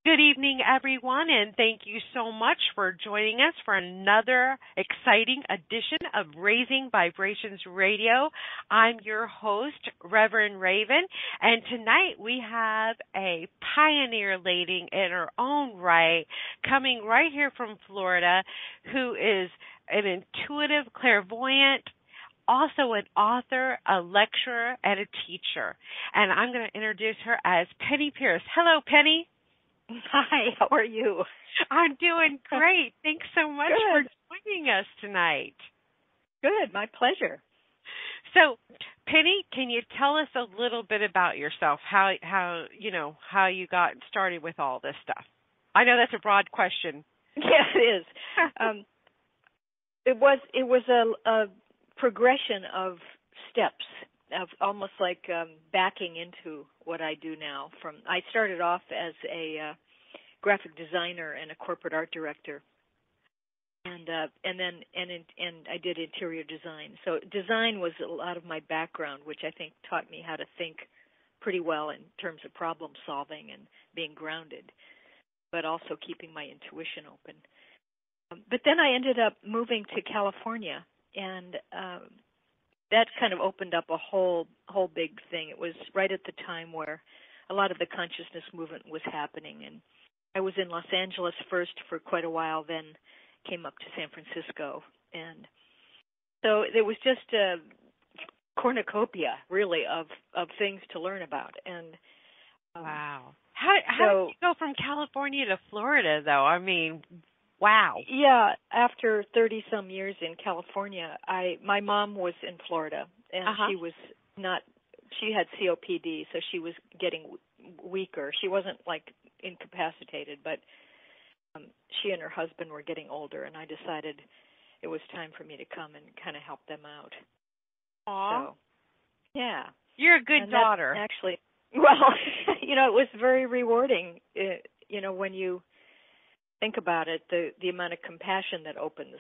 Good evening, everyone, and thank you so much for joining us for another exciting edition of Raising Vibrations Radio. I'm your host, Reverend Raven, and tonight we have a pioneer lady in her own right, coming right here from Florida, who is an intuitive clairvoyant, also an author, a lecturer, and a teacher. And I'm going to introduce her as Penney Peirce. Hello, Penny. Hi, how are you? I'm doing great. Thanks so much for joining us tonight. Good, my pleasure. So, Penny, can you tell us a little bit about yourself? How you got started with all this stuff? I know that's a broad question. Yeah, it is. It was a progression of steps, of almost like backing into what I do now. I started off as a graphic designer and a corporate art director, and I did interior design. So design was a lot of my background, which I think taught me how to think pretty well in terms of problem solving and being grounded, but also keeping my intuition open. But then I ended up moving to California, and that kind of opened up a whole big thing. It was right at the time where a lot of the consciousness movement was happening, and I was in Los Angeles first for quite a while, then came up to San Francisco, and so there was just a cornucopia, really, of things to learn about. And wow, how did you go from California to Florida, though? I mean, wow. Yeah, after 30-some years in California, my mom was in Florida, and she had COPD, so she was getting weaker. She wasn't, incapacitated, but she and her husband were getting older, and I decided it was time for me to come and kind of help them out. Aw. So, yeah. You're a good daughter. Actually, well, it was very rewarding, when you think about it, the amount of compassion that opens.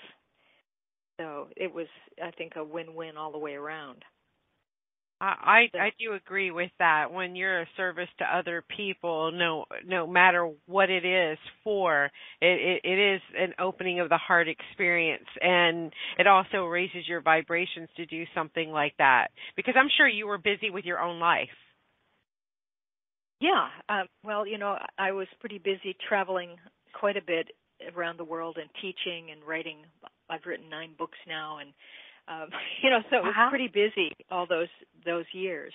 So it was, I think, a win-win all the way around. I do agree with that. When you're a service to other people, no matter what it is for, it is an opening of the heart experience, and it also raises your vibrations to do something like that. Because I'm sure you were busy with your own life. Yeah. Well, I was pretty busy traveling quite a bit around the world and teaching and writing. I've written 9 books now, and so it was pretty busy all those years.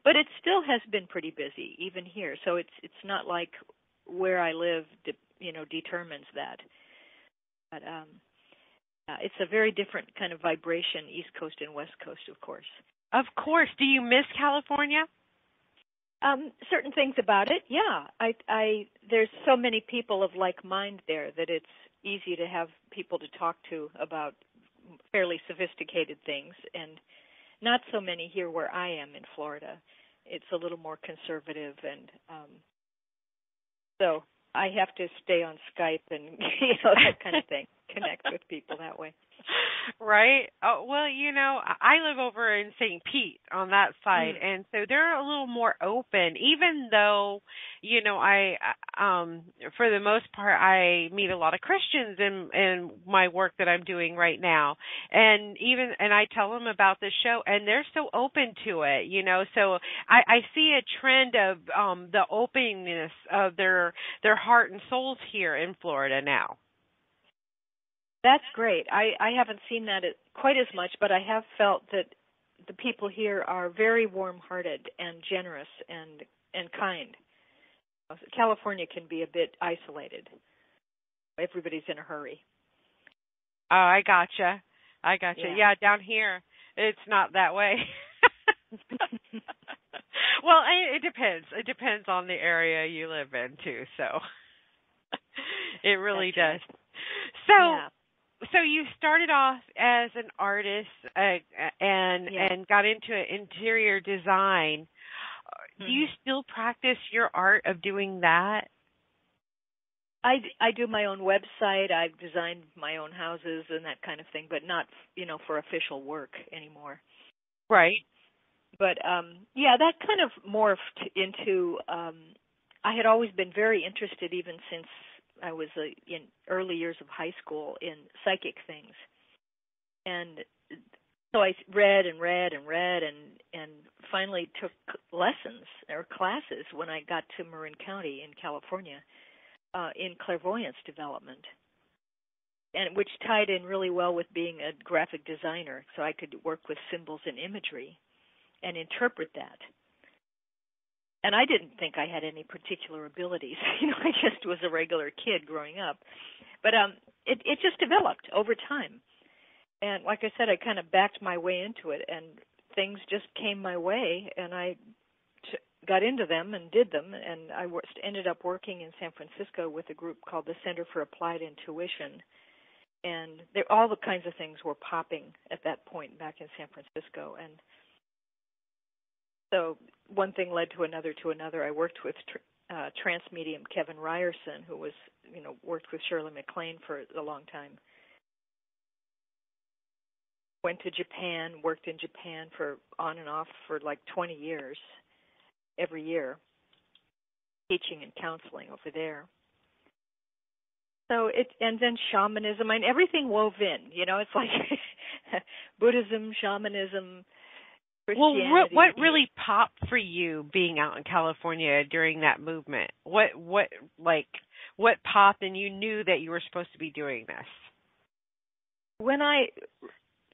But it still has been pretty busy even here. So it's not like where I live, determines that. But it's a very different kind of vibration, East Coast and West Coast, of course. Of course. Do you miss California? Certain things about it, yeah. There's so many people of like mind there that it's easy to have people to talk to about fairly sophisticated things, and not so many here where I am in Florida. It's a little more conservative, and so I have to stay on Skype and that kind of thing, connect with people that way. Right? Oh, well, I live over in St. Pete on that side, and so they're a little more open, even though, I for the most part, I meet a lot of Christians in my work that I'm doing right now, and I tell them about the show, and they're so open to it, so I see a trend of the openness of their heart and souls here in Florida now. That's great. I haven't seen that quite as much, but I have felt that the people here are very warm-hearted and generous and kind. California can be a bit isolated. Everybody's in a hurry. Oh, I gotcha. Yeah, down here, it's not that way. Well, it depends. It depends on the area you live in, too, so it really does. So. Yeah. So you started off as an artist and got into interior design. Do you still practice your art of doing that? I do my own website. I've designed my own houses and that kind of thing, but not, for official work anymore. Right. But, that kind of morphed into I had always been very interested, even since I was in early years of high school, in psychic things. And so I read and read and read and finally took lessons or classes when I got to Marin County in California in clairvoyance development, and which tied in really well with being a graphic designer, so I could work with symbols and imagery and interpret that. And I didn't think I had any particular abilities. I just was a regular kid growing up. But it just developed over time. And like I said, I kind of backed my way into it, and things just came my way, and I got into them and did them. And I ended up working in San Francisco with a group called the Center for Applied Intuition. And all the kinds of things were popping at that point back in San Francisco. And so one thing led to another to another. I worked with trance medium Kevin Ryerson, who was, worked with Shirley MacLaine for a long time. Went to Japan, worked in Japan for on and off for like 20 years, every year, teaching and counseling over there. So and then shamanism, and everything wove in. It's like Buddhism, shamanism, Christianity. Well, what really popped for you being out in California during that movement? What popped and you knew that you were supposed to be doing this? When I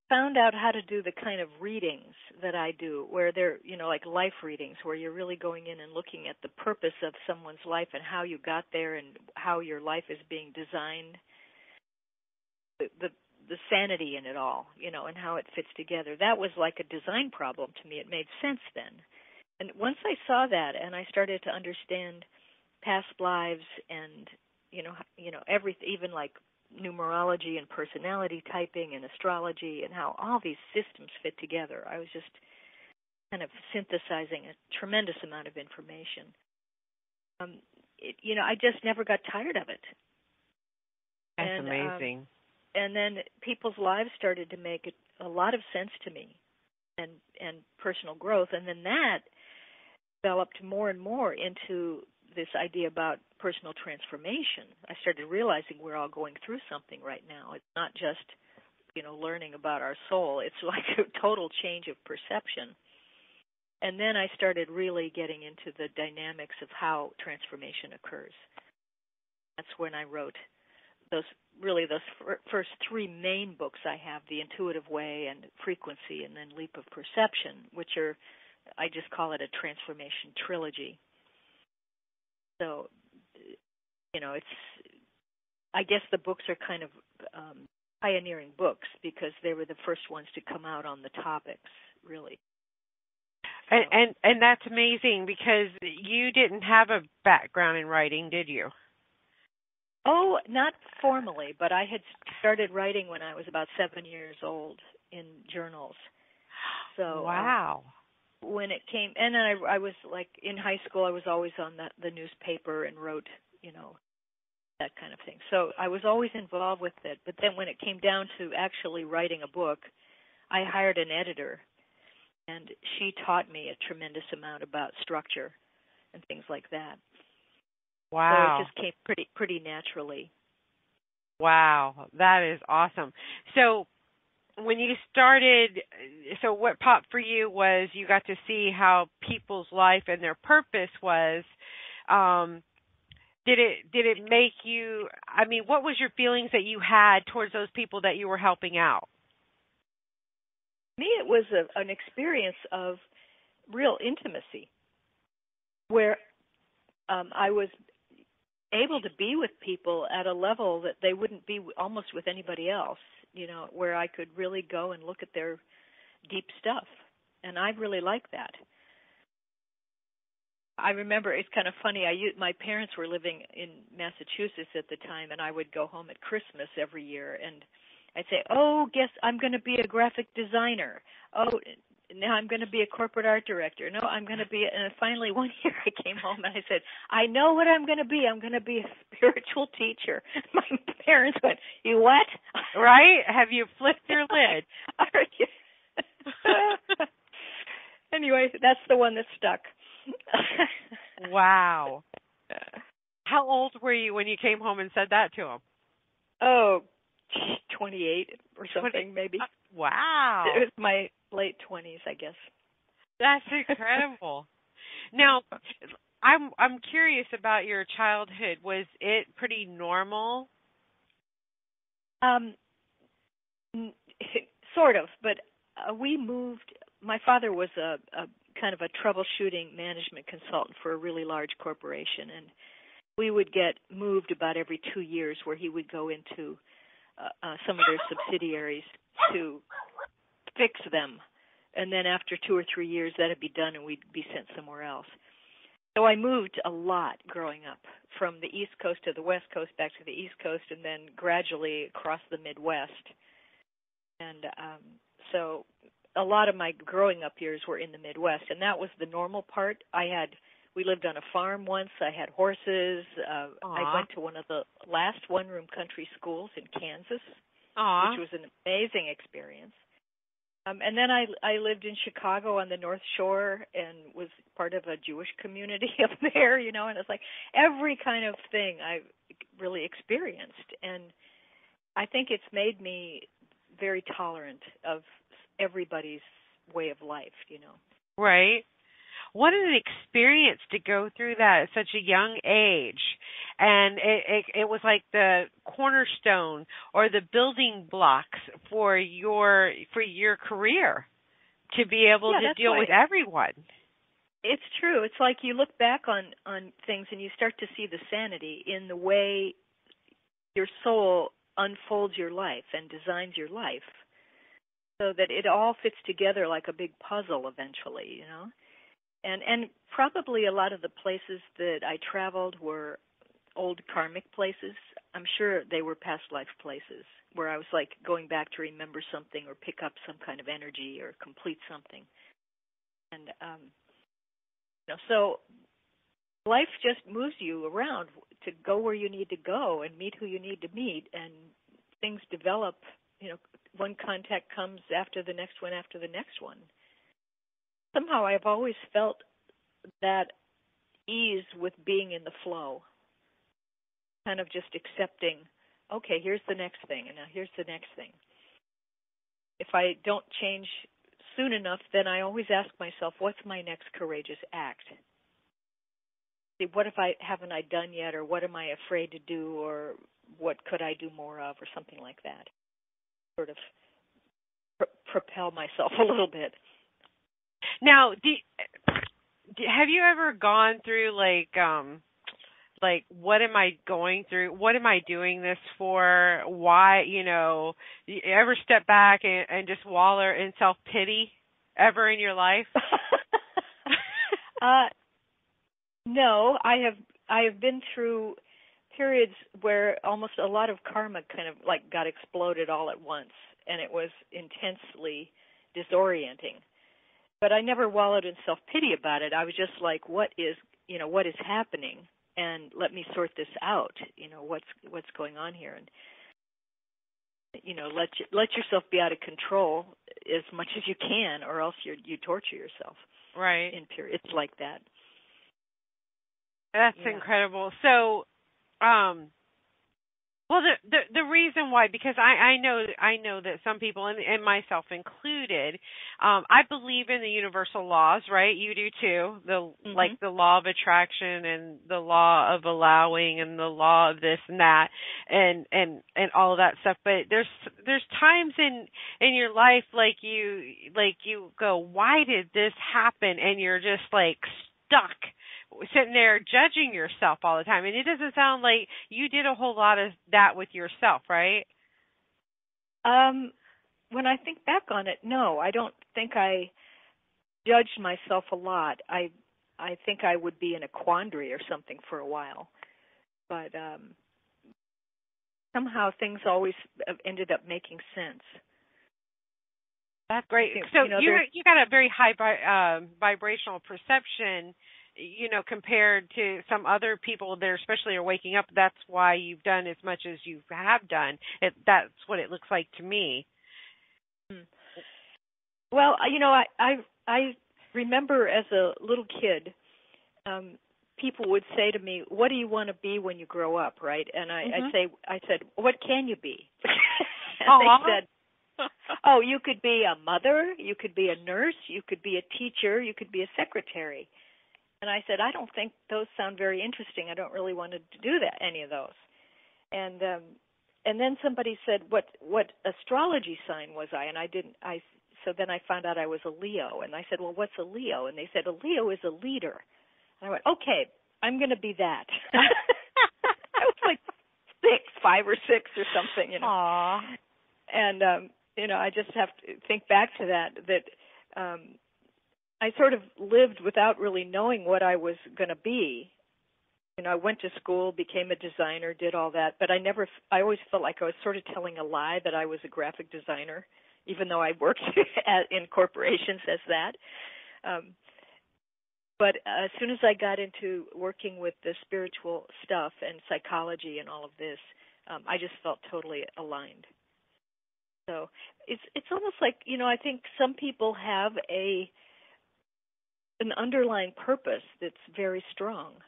found out how to do the kind of readings that I do, where they're, like life readings, where you're really going in and looking at the purpose of someone's life and how you got there and how your life is being designed, the sanity in it all, and how it fits together. That was like a design problem to me. It made sense then. And once I saw that and I started to understand past lives and, everything, even like numerology and personality typing and astrology and how all these systems fit together, I was just kind of synthesizing a tremendous amount of information. I just never got tired of it. That's amazing. And then people's lives started to make a lot of sense to me, and personal growth. And then that developed more and more into this idea about personal transformation. I started realizing we're all going through something right now. It's not just, learning about our soul. It's like a total change of perception. And then I started really getting into the dynamics of how transformation occurs. That's when I wrote those first three main books I have, The Intuitive Way and Frequency, and then Leap of Perception, which are, I just call it a transformation trilogy. So, I guess the books are kind of pioneering books because they were the first ones to come out on the topics, really. And that's amazing because you didn't have a background in writing, did you? Oh, not formally, but I had started writing when I was about 7 years old in journals. So wow. When it came, and I was like in high school, I was always on the newspaper and wrote, that kind of thing. So I was always involved with it. But then when it came down to actually writing a book, I hired an editor, and she taught me a tremendous amount about structure and things like that. Wow. So it just came pretty naturally. Wow, that is awesome. So when you started, so what popped for you was you got to see how people's life and their purpose was. Did it make you, what was your feelings that you had towards those people that you were helping out? For me, it was an experience of real intimacy where I was able to be with people at a level that they wouldn't be almost with anybody else, where I could really go and look at their deep stuff. And I really like that. I remember, it's kind of funny, my parents were living in Massachusetts at the time, and I would go home at Christmas every year, and I'd say, guess I'm going to be a graphic designer. Now I'm going to be a corporate art director. No, I'm going to be, and finally one year I came home and I said, I know what I'm going to be. I'm going to be a spiritual teacher. My parents went, you what? Right? Have you flipped your lid? Anyway, that's the one that stuck. Wow. How old were you when you came home and said that to him? Oh, 28 or something, maybe. Wow. It was my late 20s, I guess. That's incredible. Now, I'm curious about your childhood. Was it pretty normal? Um, sort of, but we moved. My father was a kind of a troubleshooting management consultant for a really large corporation, and we would get moved about every 2 years, where he would go into some of their subsidiaries to fix them, and then after 2 or 3 years, that'd be done, and we'd be sent somewhere else. So I moved a lot growing up, from the East Coast to the West Coast, back to the East Coast, and then gradually across the Midwest. And so a lot of my growing up years were in the Midwest, and that was the normal part. We lived on a farm once. I had horses. I went to one of the last one-room country schools in Kansas, which was an amazing experience. And then I lived in Chicago on the North Shore and was part of a Jewish community up there, and it's like every kind of thing I really experienced. And I think it's made me very tolerant of everybody's way of life, Right. What an experience to go through that at such a young age. And it was like the cornerstone or the building blocks for your career, to be able to deal with everyone. It's true. It's like you look back on things and you start to see the sanity in the way your soul unfolds your life and designs your life, so that it all fits together like a big puzzle eventually, And probably a lot of the places that I traveled were old karmic places. I'm sure they were past life places where I was like going back to remember something or pick up some kind of energy or complete something. And so life just moves you around to go where you need to go and meet who you need to meet, and things develop. One contact comes after the next one after the next one. Somehow I've always felt that ease with being in the flow, kind of just accepting, okay, here's the next thing, and now here's the next thing. If I don't change soon enough, then I always ask myself, what's my next courageous act? What haven't I done yet, or what am I afraid to do, or what could I do more of, or something like that. Sort of propel myself a little bit. Now, have you ever gone through like what am I going through? What am I doing this for? Why, you ever step back and just wallow in self-pity ever in your life? No, I have been through periods where almost a lot of karma kind of like got exploded all at once, and it was intensely disorienting. But I never wallowed in self-pity about it. I was just like, what is happening? And let me sort this out. What's going on here? And let yourself be out of control as much as you can, or else you torture yourself. Right. In periods like that. That's incredible. So, well, the reason why, because I know that some people, and myself included, I believe in the universal laws, right? You do too. Like the law of attraction and the law of allowing and the law of this and that and all of that stuff. But there's times in your life like you go, why did this happen? And you're just like stuck, sitting there judging yourself all the time. And it doesn't sound like you did a whole lot of that with yourself, right? When I think back on it, no, I don't think I judged myself a lot. I think I would be in a quandary or something for a while. But somehow things always ended up making sense. That's great. So you got a very high vibrational perception, compared to some other people that especially are waking up. That's why you've done as much as you have done. That's what it looks like to me. Well, I remember as a little kid people would say to me, "What do you want to be when you grow up?" Right? And I said, "What can you be?" And they said, "Oh, you could be a mother, you could be a nurse, you could be a teacher, you could be a secretary." And I said, "I don't think those sound very interesting. I don't really want to do that, any of those." And then somebody said, "What astrology sign was I?" And I didn't. So then I found out I was a Leo, and I said, "Well, what's a Leo?" And they said, "A Leo is a leader." And I went, "Okay, I'm going to be that." I was like 5 or 6 or something, you know. Aww. And I just have to think back to that I sort of lived without really knowing what I was going to be. I went to school, became a designer, did all that, but I always felt like I was sort of telling a lie that I was a graphic designer, even though I worked in corporations as that. But as soon as I got into working with the spiritual stuff and psychology and all of this, I just felt totally aligned. So it's almost like, I think some people have an underlying purpose that's very strong.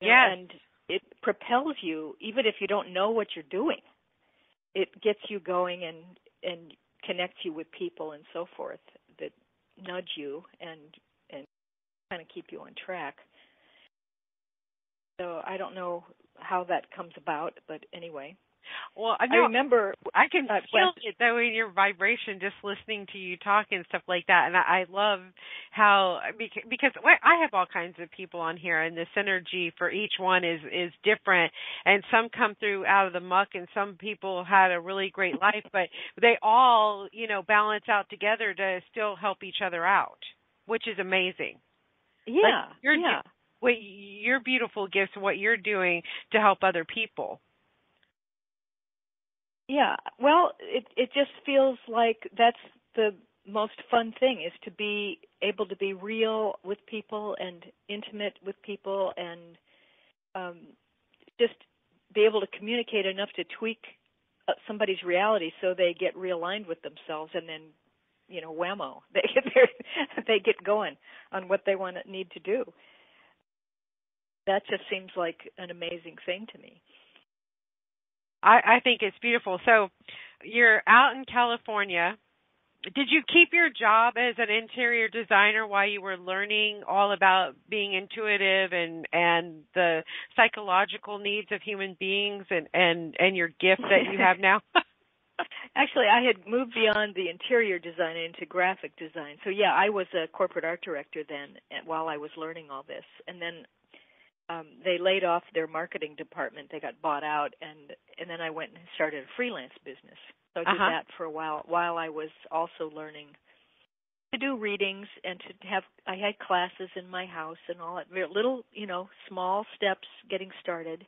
Yes. And it propels you, even if you don't know what you're doing. It gets you going and connects you with people and so forth that nudge you and kind of keep you on track. So I don't know how that comes about, but anyway. Well, I remember I can feel it though in your vibration just listening to you talk and stuff like that, and I love how because I have all kinds of people on here, and the synergy for each one is different, and some come through out of the muck, and some people had a really great life, but they all balance out together to still help each other out, which is amazing. Yeah, your beautiful gifts, what you're doing to help other people. Yeah, well, it just feels like that's the most fun thing, is to be able to be real with people and intimate with people and just be able to communicate enough to tweak somebody's reality so they get realigned with themselves, and then, whammo, they get going on what they need to do. That just seems like an amazing thing to me. I think it's beautiful. So you're out in California. Did you keep your job as an interior designer while you were learning all about being intuitive and the psychological needs of human beings and your gift that you have now? Actually, I had moved beyond the interior design into graphic design. So, yeah, I was a corporate art director then while I was learning all this. And then they laid off their marketing department. They got bought out, and then I went and started a freelance business. So I did that for a while I was also learning to do readings and I had classes in my house and all that. Little, small steps getting started,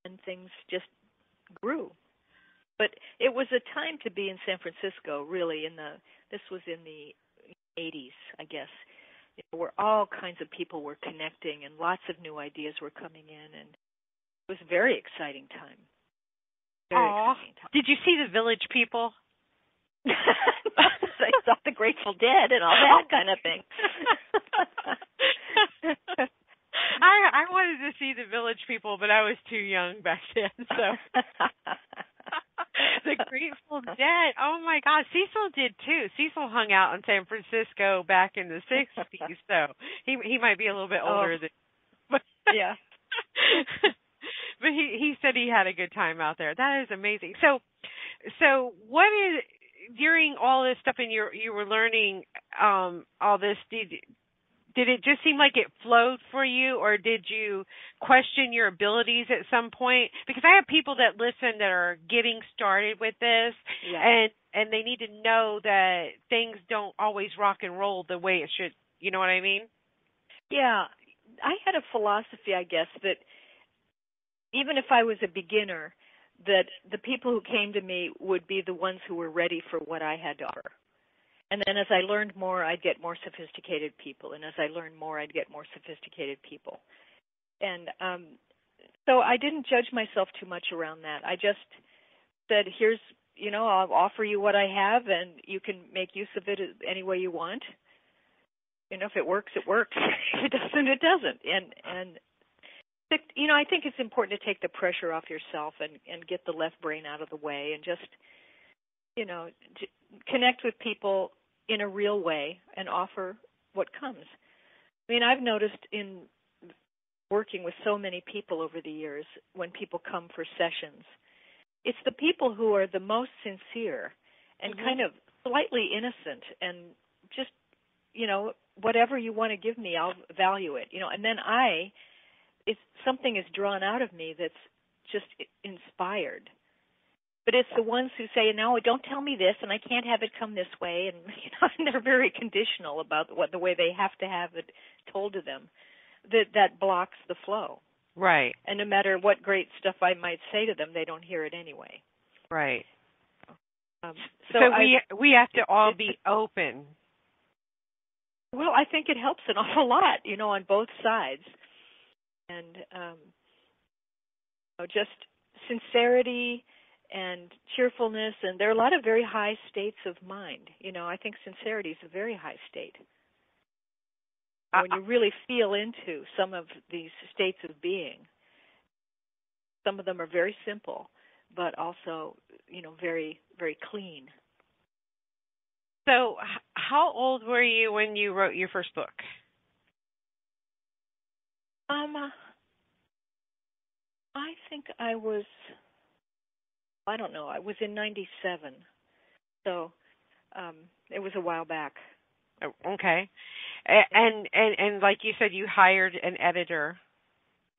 and things just grew. But it was a time to be in San Francisco, really. This was in the 80s, I guess, where all kinds of people were connecting and lots of new ideas were coming in, and it was a very exciting time. Exciting time. Did you see the Village People? I saw the Grateful Dead and all that kind of thing. I wanted to see the Village People, but I was too young back then, so... The Grateful Dead. Oh, my God. Cecil did, too. Cecil hung out in San Francisco back in the 60s, so he might be a little bit older than... But, yeah. But he said he had a good time out there. That is amazing. So what is... During all this stuff and you were learning all this, did it just seem like it flowed for you, or did you question your abilities at some point? Because I have people that listen that are getting started with this, and they need to know that things don't always rock and roll the way it should. You know what I mean? Yeah. I had a philosophy, I guess, that even if I was a beginner, that the people who came to me would be the ones who were ready for what I had to offer. And then as I learned more, I'd get more sophisticated people. And as I learned more, I'd get more sophisticated people. And so I didn't judge myself too much around that. I just said, here's, I'll offer you what I have, and you can make use of it any way you want. if it works, it works. If it doesn't, it doesn't. And I think it's important to take the pressure off yourself and get the left brain out of the way and just, connect with people in a real way and offer what comes. I mean, I've noticed in working with so many people over the years, when people come for sessions, it's the people who are the most sincere and kind of slightly innocent and just, whatever you want to give me, I'll value it. And then if something is drawn out of me that's just inspired. But it's the ones who say, no, don't tell me this, and I can't have it come this way, and they're very conditional about the way they have to have it told to them. That blocks the flow. Right. And no matter what great stuff I might say to them, they don't hear it anyway. Right. So we have to all be open. Well, I think it helps an awful lot, on both sides. And just sincerity and cheerfulness, and there are a lot of very high states of mind. I think sincerity is a very high state. When you really feel into some of these states of being, some of them are very simple, but also, very, very clean. So how old were you when you wrote your first book? I think I was, I don't know, I was in 97. So it was a while back. Okay. And like you said, you hired an editor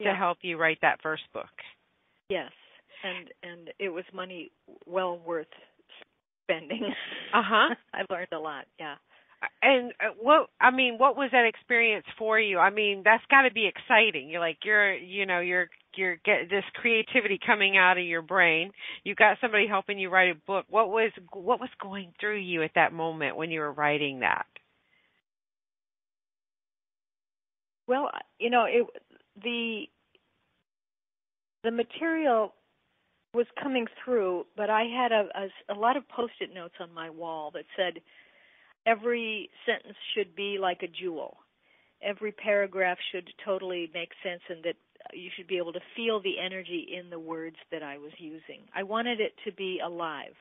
to help you write that first book. Yes. And it was money well worth spending. Uh-huh. I learned a lot, yeah. And what was that experience for you? I mean, that's got to be exciting. You're get this creativity coming out of your brain. You've got somebody helping you write a book. What was going through you at that moment when you were writing that? Well, the material was coming through, but I had a lot of Post-it notes on my wall that said every sentence should be like a jewel. Every paragraph should totally make sense, and that you should be able to feel the energy in the words that I was using. I wanted it to be alive.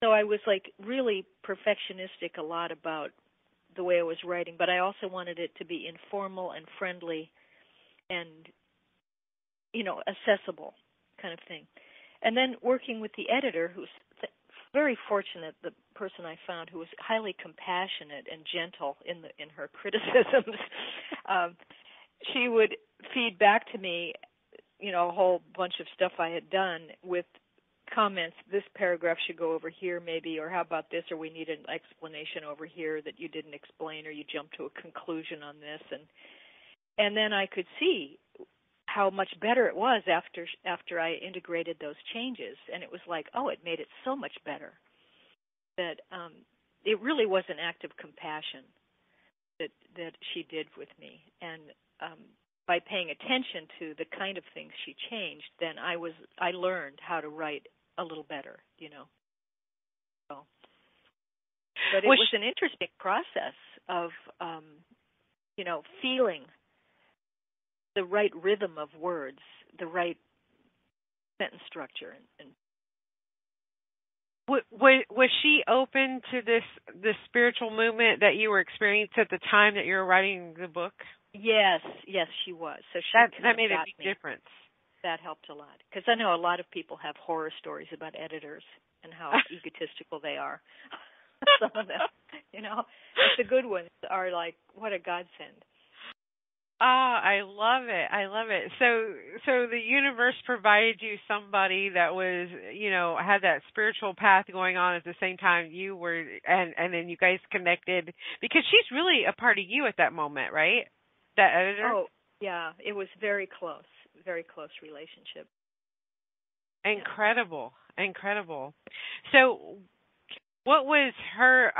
So I was really perfectionistic a lot about the way I was writing, but I also wanted it to be informal and friendly and, accessible kind of thing. And then working with the editor, who's very fortunate, the person I found who was highly compassionate and gentle in her criticisms, she would feed back to me, a whole bunch of stuff I had done with comments. This paragraph should go over here maybe, or how about this, or we need an explanation over here that you didn't explain, or you jumped to a conclusion on this. And then I could see how much better it was after I integrated those changes. And it was it made it so much better that it really was an act of compassion that she did with me. And by paying attention to the kind of things she changed, then I learned how to write a little better, So, but it was an interesting process of, feeling the right rhythm of words, the right sentence structure. And was she open to this spiritual movement that you were experiencing at the time that you were writing the book? Yes, she was. So that made a big difference. That helped a lot, because I know a lot of people have horror stories about editors and how egotistical they are. Some of them, but the good ones are what a godsend. I love it. So the universe provided you somebody that was, had that spiritual path going on at the same time you were, and then you guys connected, because she's really a part of you at that moment, right? That editor? Oh, yeah. It was very close relationship. Incredible. So what was her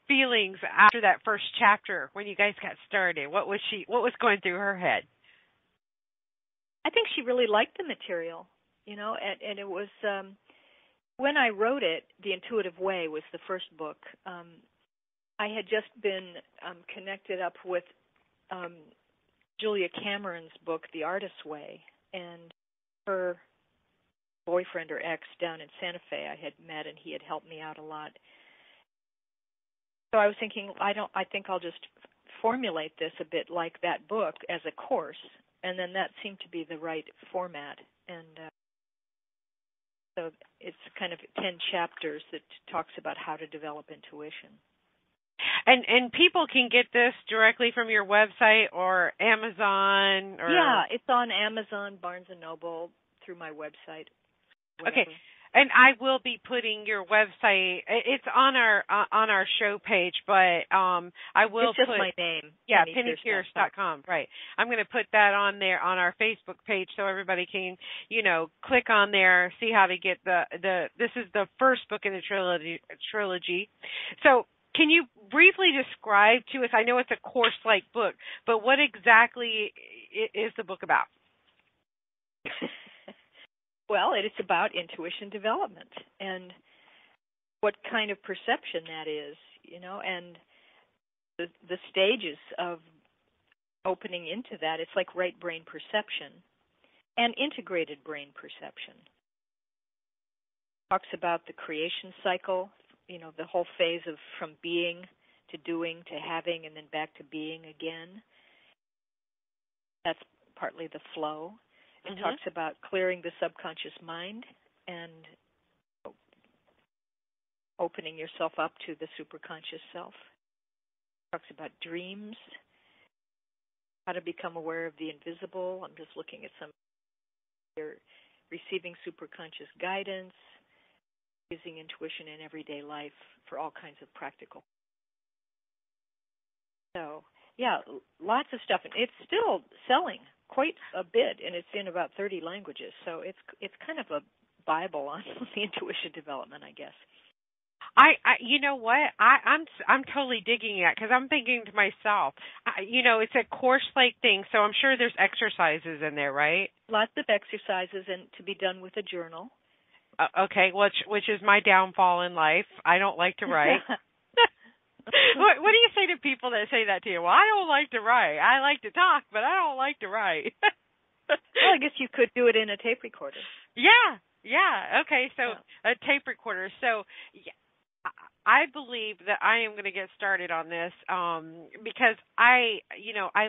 feelings after that first chapter when you guys got started? What was going through her head? I think she really liked the material, and it was when I wrote it, The Intuitive Way was the first book. I had just been connected up with Julia Cameron's book, The Artist's Way, and her boyfriend or ex down in Santa Fe I had met, and he had helped me out a lot. So I was thinking, I think I'll just formulate this a bit like that book as a course, and then that seemed to be the right format. And so it's kind of 10 chapters that talks about how to develop intuition. And people can get this directly from your website or Amazon? Or... Yeah, it's on Amazon, Barnes & Noble, through my website. Whatever. Okay. And I will be putting your website. It's on our show page, but I will. It's just put my name. Yeah, PenneyPeirce.com. Right. I'm going to put that on there on our Facebook page so everybody can, click on there, see how to get the. This is the first book in the trilogy. So, can you briefly describe to us? I know it's a course-like book, but what exactly is the book about? Well, it's about intuition development and what kind of perception that is, and the stages of opening into that. It's like right brain perception and integrated brain perception. Talks about the creation cycle, the whole phase of from being to doing to having and then back to being again. That's partly the flow. It talks about clearing the subconscious mind and opening yourself up to the superconscious self. It talks about dreams, how to become aware of the invisible. I'm just looking at some. You're receiving superconscious guidance, using intuition in everyday life for all kinds of practical. So, yeah, lots of stuff. And it's still selling quite a bit, and it's in about 30 languages. So it's kind of a Bible on the intuition development, I guess. I you know what? I'm totally digging it because I'm thinking to myself, it's a course-like thing, so I'm sure there's exercises in there, right? Lots of exercises, and to be done with a journal. Okay, which is my downfall in life. I don't like to write. What do you say to people that say that to you? Well, I don't like to write. I like to talk, but I don't like to write. Well, I guess you could do it in a tape recorder. Yeah. Okay, so a tape recorder. So I believe that I am going to get started on this because I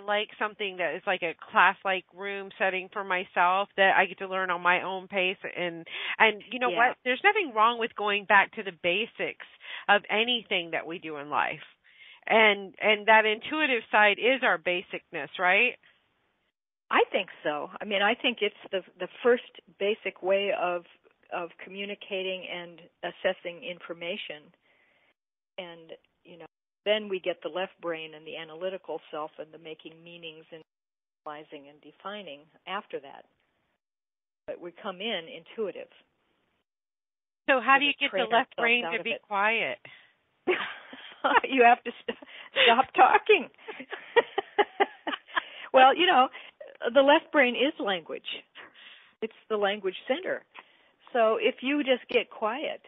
like something that is like a class-like room setting for myself that I get to learn on my own pace. And what? There's nothing wrong with going back to the basics of anything that we do in life. And that intuitive side is our basicness, right? I think so. I mean, I think it's the first basic way of communicating and assessing information. And, then we get the left brain and the analytical self and the making meanings and analyzing and defining after that. But we come in intuitive. So how do you get the left brain to be quiet? You have to stop talking. Well, the left brain is language. It's the language center. So if you just get quiet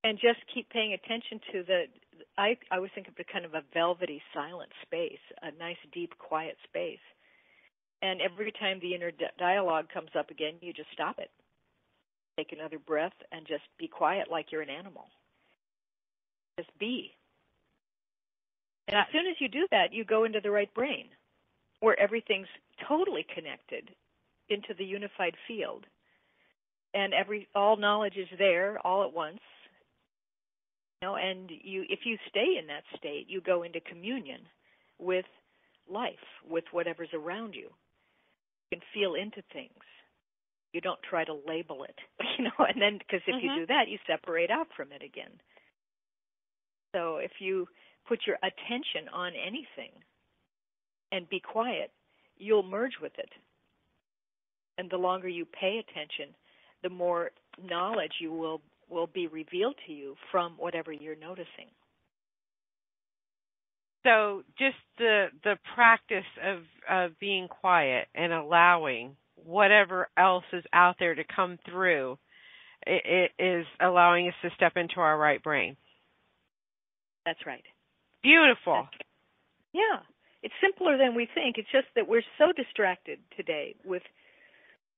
and just keep paying attention to I always think of it kind of a velvety silent space, a nice deep quiet space. And every time the inner dialogue comes up again, you just stop it. Take another breath and just be quiet like you're an animal. Just be. And as soon as you do that, you go into the right brain where everything's totally connected into the unified field. And all knowledge is there all at once. And if you stay in that state, you go into communion with life, with whatever's around you. You can feel into things. You don't try to label it, and then because if you do that, you separate out from it again. So if you put your attention on anything and be quiet, you'll merge with it. And the longer you pay attention, the more knowledge you will be revealed to you from whatever you're noticing. So just the practice of being quiet and allowing whatever else is out there to come through, it is allowing us to step into our right brain. That's right. Beautiful. Yeah. It's simpler than we think. It's just that we're so distracted today with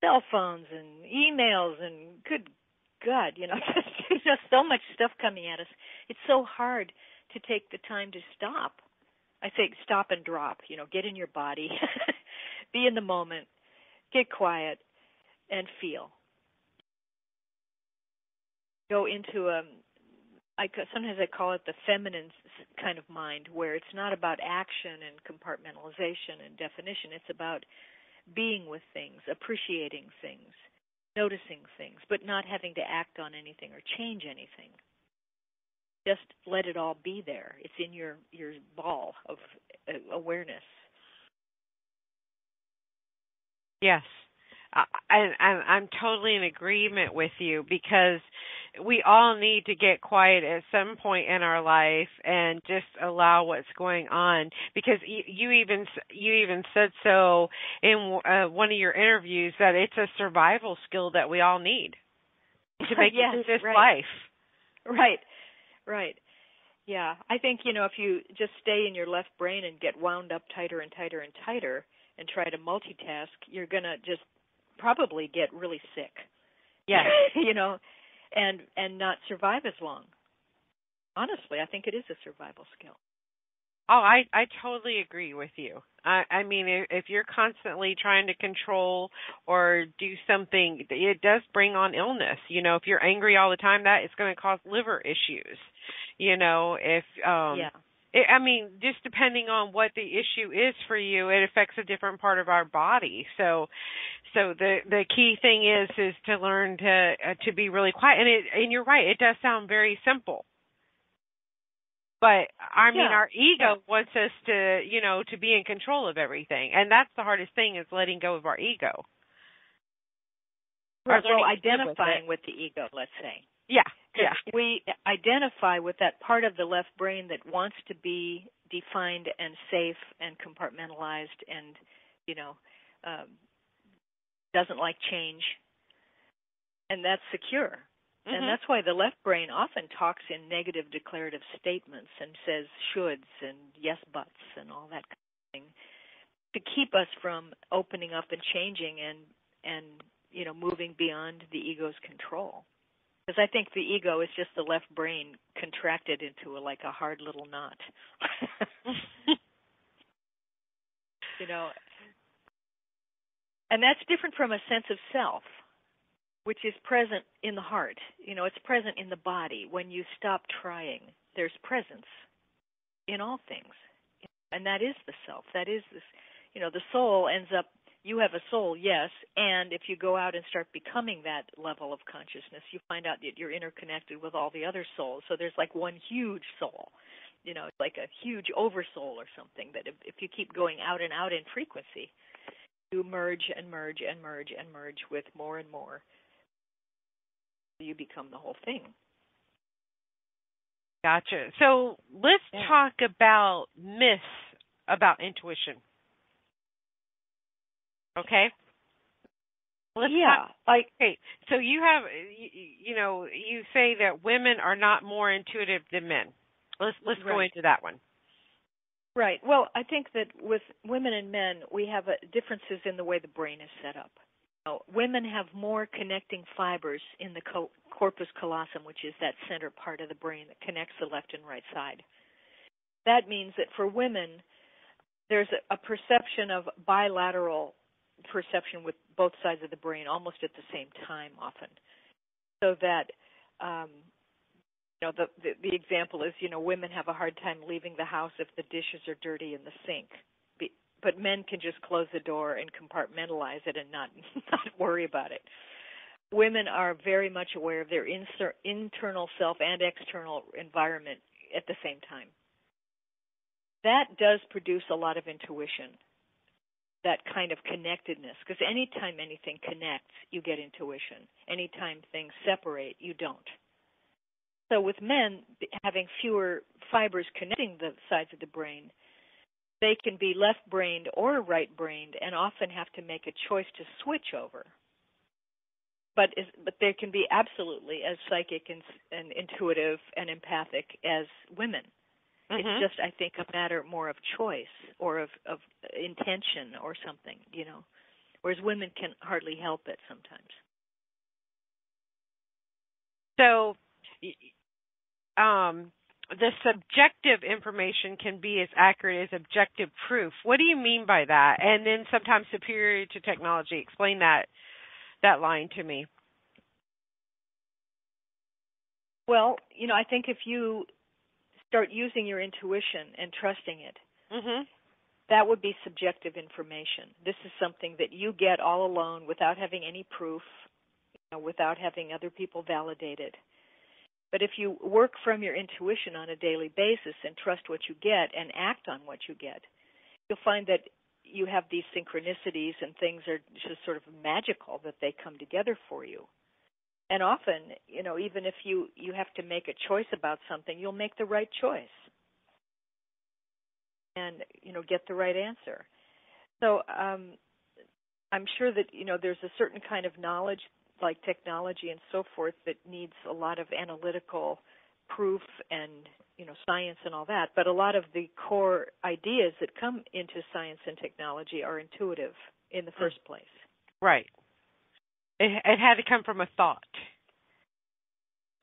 cell phones and emails and good God, just so much stuff coming at us. It's so hard to take the time to stop. I say stop and drop, get in your body, be in the moment, get quiet, and feel. Go into sometimes I call it the feminine kind of mind, where it's not about action and compartmentalization and definition. It's about being with things, appreciating things, noticing things, but not having to act on anything or change anything. Just let it all be there. It's in your ball of awareness. Yes. I'm totally in agreement with you, because we all need to get quiet at some point in our life and just allow what's going on. Because you even said so in one of your interviews that it's a survival skill that we all need to make it through this life. Right. Yeah, I think if you just stay in your left brain and get wound up tighter and tighter and tighter and try to multitask, you're gonna just probably get really sick. Yeah. And not survive as long. Honestly, I think it is a survival skill. Oh, I totally agree with you. I mean, if you're constantly trying to control or do something, it does bring on illness. If you're angry all the time, that is going to cause liver issues. I mean, just depending on what the issue is for you, it affects a different part of our body. So the key thing is to learn to be really quiet. And you're right, it does sound very simple. But I mean, our ego wants us to be in control of everything, and that's the hardest thing, is letting go of our ego. Right. Well, identifying with the ego, let's say. Yeah. We identify with that part of the left brain that wants to be defined and safe and compartmentalized and, doesn't like change. And that's secure. Mm-hmm. And that's why the left brain often talks in negative declarative statements and says shoulds and yes buts and all that kind of thing to keep us from opening up and changing and moving beyond the ego's control. Because I think the ego is just the left brain contracted into a hard little knot. And that's different from a sense of self, which is present in the heart. It's present in the body. When you stop trying, there's presence in all things. And that is the self. That is this, the soul ends up, you have a soul, yes, and if you go out and start becoming that level of consciousness, you find out that you're interconnected with all the other souls. So there's one huge soul. It's like a huge oversoul or something, that if you keep going out and out in frequency, you merge and merge and merge and merge with more and more. You become the whole thing. Gotcha. So let's talk about myths about intuition. Okay. Okay. So you have, you say that women are not more intuitive than men. Let's go into that one. Right. Well, I think that with women and men, we have differences in the way the brain is set up. Women have more connecting fibers in the corpus callosum, which is that center part of the brain that connects the left and right side. That means that for women, there's a perception of bilateral perception with both sides of the brain almost at the same time often. So that, the example is, women have a hard time leaving the house if the dishes are dirty in the sink. But men can just close the door and compartmentalize it and not worry about it. Women are very much aware of their internal self and external environment at the same time. That does produce a lot of intuition, that kind of connectedness, because anytime anything connects, you get intuition. Anytime things separate, you don't. So with men having fewer fibers connecting the sides of the brain, they can be left-brained or right-brained and often have to make a choice to switch over. But they can be absolutely as psychic and intuitive and empathic as women. It's Mhm. just, I think, a matter more of choice or of intention or something, whereas women can hardly help it sometimes. So, the subjective information can be as accurate as objective proof. What do you mean by that? And then sometimes superior to technology. Explain that line to me. Well, I think if you start using your intuition and trusting it, Mhm. that would be subjective information. This is something that you get all alone without having any proof, without having other people validate it. But if you work from your intuition on a daily basis and trust what you get and act on what you get, you'll find that you have these synchronicities and things are just sort of magical that they come together for you. And often, even if you have to make a choice about something, you'll make the right choice and, get the right answer. So I'm sure that, there's a certain kind of knowledge, like technology and so forth, that needs a lot of analytical proof and, science and all that. But a lot of the core ideas that come into science and technology are intuitive in the first place. Right. It had to come from a thought.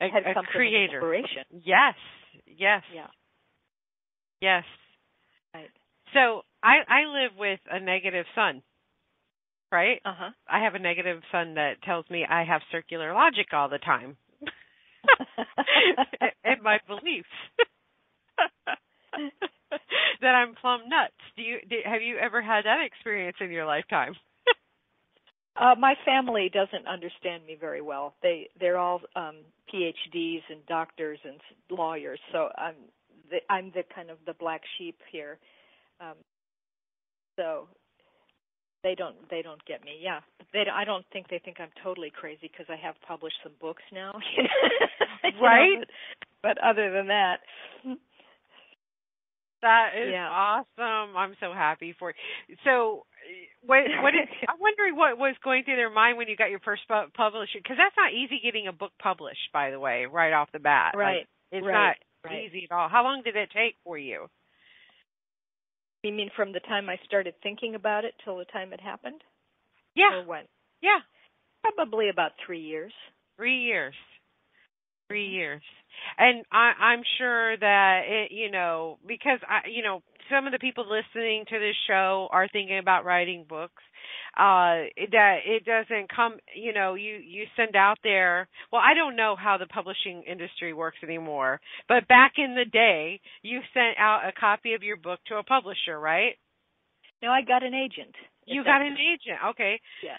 It had to come creator. From an inspiration. Yes. Yeah. Yes. Right. So I live with a negative sun, right? Uh-huh. I have a negative sun that tells me I have circular logic all the time. And my beliefs. That I'm plumb nuts. Have you ever had that experience in your lifetime? My family doesn't understand me very well. They're all PhDs and doctors and lawyers, so I'm the kind of the black sheep here. So they don't get me. Yeah, I don't think they think I'm totally crazy because I have published some books now. Right. But other than that. That is awesome. I'm so happy for you. So, I'm wondering what was going through their mind when you got your first publisher, because that's not easy getting a book published, by the way, right off the bat. Right. It's not easy at all. How long did it take for you? You mean from the time I started thinking about it till the time it happened? Yeah. Or when? Yeah. Probably about 3 years. 3 years. 3 years. And I'm sure that because some of the people listening to this show are thinking about writing books, that it doesn't come, you send out there. Well, I don't know how the publishing industry works anymore, but back in the day, you sent out a copy of your book to a publisher, right? No, I got an agent. You got an agent. Okay. Yeah.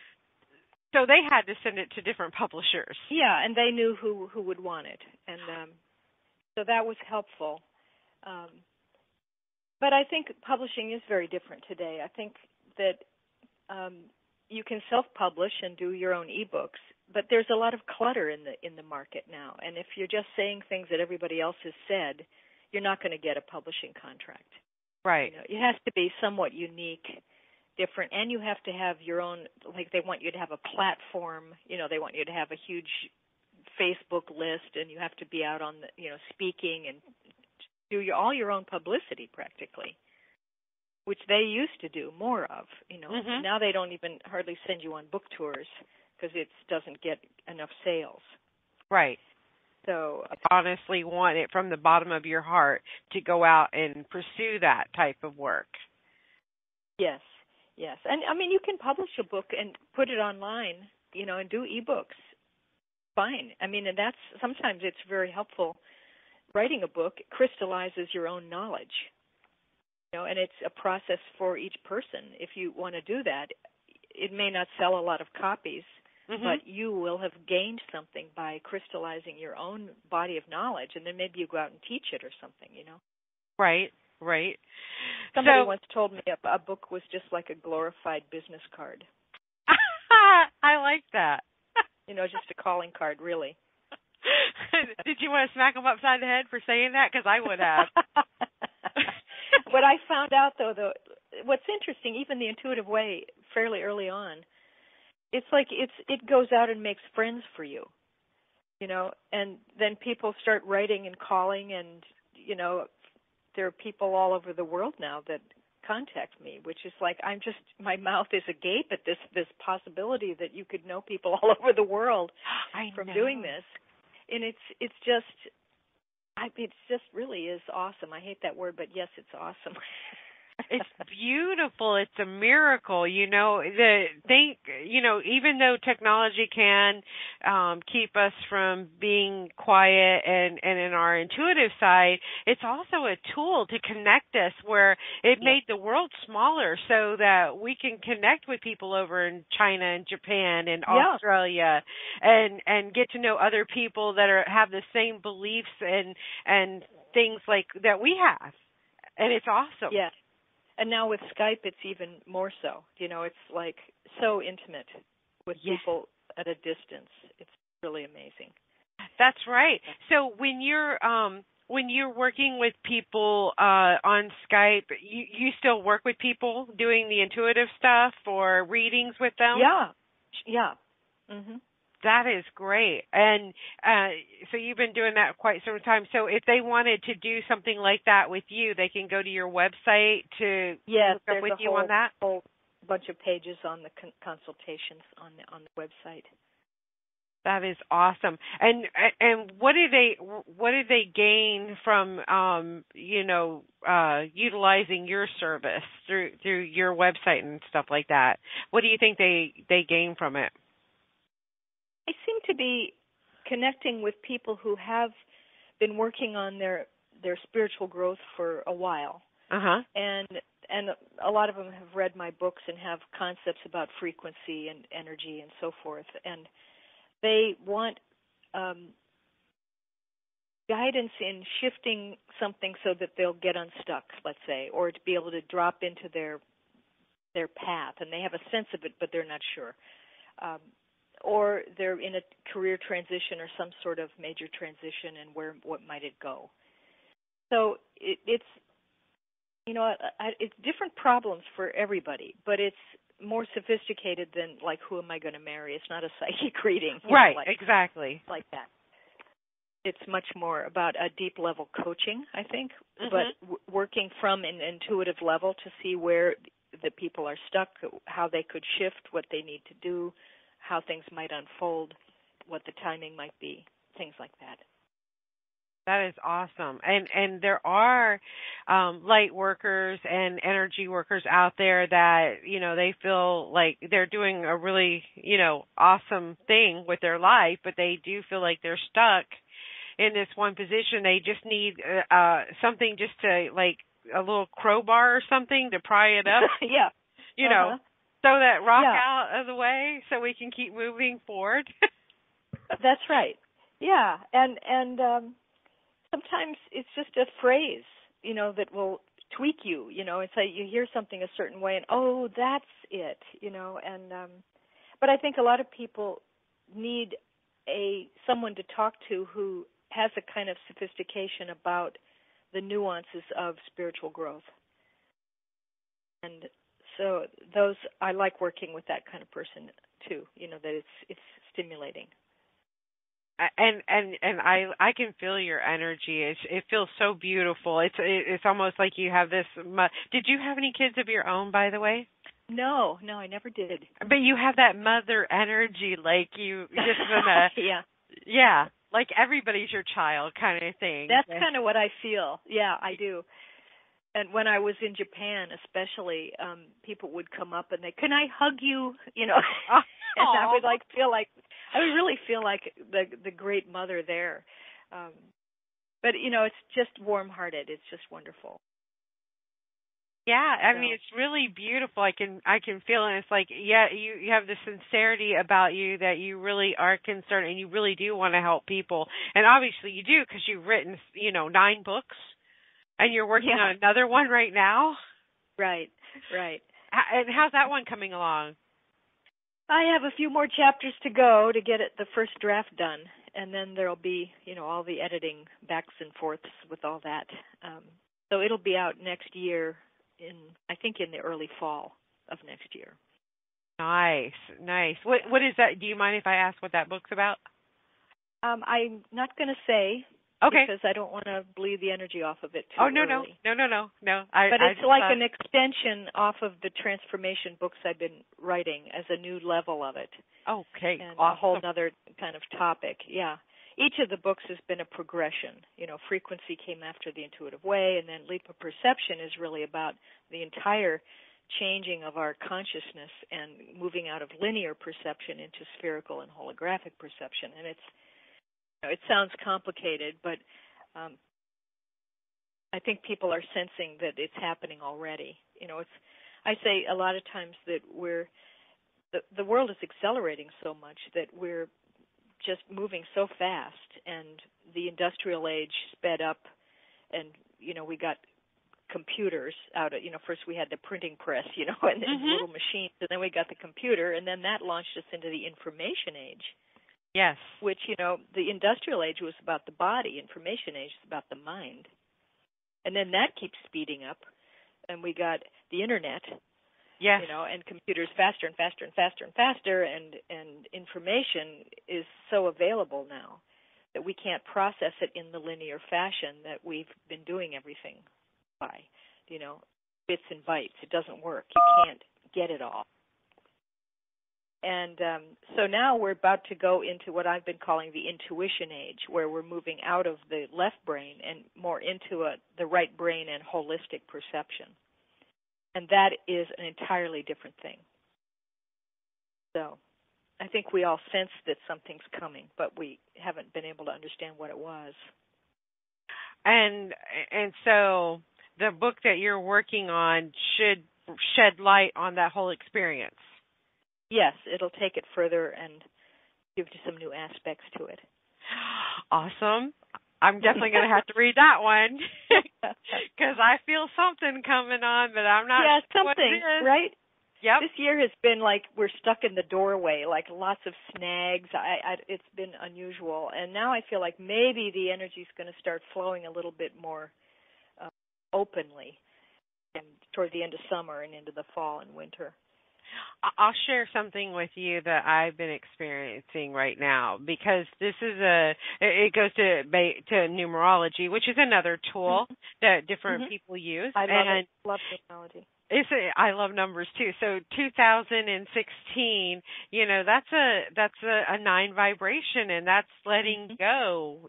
So they had to send it to different publishers. Yeah, and they knew who would want it, and so that was helpful. But I think publishing is very different today. I think that you can self-publish and do your own eBooks, but there's a lot of clutter in the market now. And if you're just saying things that everybody else has said, you're not going to get a publishing contract. Right. It has to be somewhat unique, different, and you have to have your own, like they want you to have a platform, they want you to have a huge Facebook list, and you have to be out on the, speaking and do all your own publicity practically, which they used to do more of, Mm-hmm. Now they don't even hardly send you on book tours because it doesn't get enough sales. Right. So honestly want it from the bottom of your heart to go out and pursue that type of work. Yes. And I mean, you can publish a book and put it online, and do eBooks. Fine. I mean, and that's sometimes it's very helpful. Writing a book crystallizes your own knowledge, and it's a process for each person. If you want to do that, it may not sell a lot of copies, mm-hmm. but you will have gained something by crystallizing your own body of knowledge, and then maybe you go out and teach it or something, Right. Somebody once told me a book was just like a glorified business card. I like that. Just a calling card, really. Did you want to smack them upside the head for saying that? Because I would have. What I found out, though, what's interesting, even the intuitive way, fairly early on, it's like it goes out and makes friends for you, and then people start writing and calling and, there are people all over the world now that contact me, which is like my mouth is agape at this possibility that you could know people all over the world from doing this. And it just really is awesome. I hate that word, but yes, it's awesome. It's beautiful. It's a miracle. Even though technology can keep us from being quiet and in our intuitive side, it's also a tool to connect us where it made the world smaller so that we can connect with people over in China and Japan and Australia and get to know other people that have the same beliefs and things like that we have. And it's awesome. Yeah. And now with Skype, it's even more so. It's like so intimate with people at a distance. It's really amazing. That's right. So when you're working with people on Skype, you still work with people doing the intuitive stuff or readings with them? Yeah. Mhm. That is great. And so you've been doing that quite some time. So if they wanted to do something like that with you, they can go to your website to look up with you on that? Yes, there's a whole bunch of pages on the consultations on the website. That is awesome. And what did they gain from utilizing your service through your website and stuff like that? What do you think they gain from it? I seem to be connecting with people who have been working on their spiritual growth for a while. Uh-huh. And a lot of them have read my books and have concepts about frequency and energy and so forth. And they want guidance in shifting something so that they'll get unstuck, let's say, or to be able to drop into their path. And they have a sense of it, but they're not sure. Or they're in a career transition or some sort of major transition, and what might it go? So it's different problems for everybody, but it's more sophisticated than like, who am I going to marry? It's not a psychic reading, right? Exactly, like that. It's much more about a deep level coaching, I think, but working from an intuitive level to see where the people are stuck, how they could shift, what they need to do, how things might unfold, what the timing might be, things like that. That is awesome. And there are light workers and energy workers out there that, they feel like they're doing a really, awesome thing with their life, but they do feel like they're stuck in this one position. They just need something just to, like, a little crowbar or something to pry it up. Yeah. Throw that rock out of the way so we can keep moving forward. That's right. Yeah, and sometimes it's just a phrase, that will tweak you. It's like you hear something a certain way, and that's it. But I think a lot of people need someone to talk to who has a kind of sophistication about the nuances of spiritual growth. And so I like working with that kind of person too. That it's stimulating. And I can feel your energy. It feels so beautiful. It's almost like you have this. Did you have any kids of your own, by the way? No, I never did. But you have that mother energy, like you just wanna. Yeah, like everybody's your child, kind of thing. That's kind of what I feel. Yeah, I do. And when I was in Japan, especially, people would come up and can I hug you? And I would really feel like the great mother there. But it's just warm-hearted. It's just wonderful. Yeah, I mean, it's really beautiful. I can feel it. It's like, you have the sincerity about you that you really are concerned and you really do want to help people. And obviously you do, because you've written, 9 books. And you're working on another one right now? Right. And how's that one coming along? I have a few more chapters to go to get the first draft done. And then there'll be, all the editing backs and forths with all that. So it'll be out next year, I think in the early fall of next year. Nice. What is that? Do you mind if I ask what that book's about? I'm not going to say. Okay. because I don't want to bleed the energy off of it too Oh, no, early. no. But it's like an extension off of the transformation books I've been writing as a new level of it. Okay, And awesome. a whole other kind of topic, yeah. Each of the books has been a progression. Frequency came after the intuitive way, and then Leap of Perception is really about the entire changing of our consciousness and moving out of linear perception into spherical and holographic perception. And it sounds complicated, but I think people are sensing that it's happening already. I say a lot of times that the world is accelerating so much that we're just moving so fast, and the industrial age sped up, and we got computers out of, first we had the printing press, and little machines, and then we got the computer, and then that launched us into the information age. Yes. Which, the industrial age was about the body, information age is about the mind. And then that keeps speeding up, and we got the internet. Yes. And computers faster and faster and faster and faster, and information is so available now that we can't process it in the linear fashion that we've been doing everything by, bits and bytes. It doesn't work. You can't get it all. And so now we're about to go into what I've been calling the intuition age, where we're moving out of the left brain and more into the right brain and holistic perception. And that is an entirely different thing. So I think we all sense that something's coming, but we haven't been able to understand what it was. And so the book that you're working on should shed light on that whole experience. Yes, it'll take it further and give you some new aspects to it. Awesome. I'm definitely going to have to read that one because I feel something coming on, but I'm not sure what it is. Right? Yep. This year has been like we're stuck in the doorway, like lots of snags. It's been unusual. And now I feel like maybe the energy is going to start flowing a little bit more openly and toward the end of summer and into the fall and winter. I'll share something with you that I've been experiencing right now, because this is it goes to numerology, which is another tool that different people use. I love it. Love numerology. I love numbers too. So 2016, that's a 9 vibration, and that's letting go,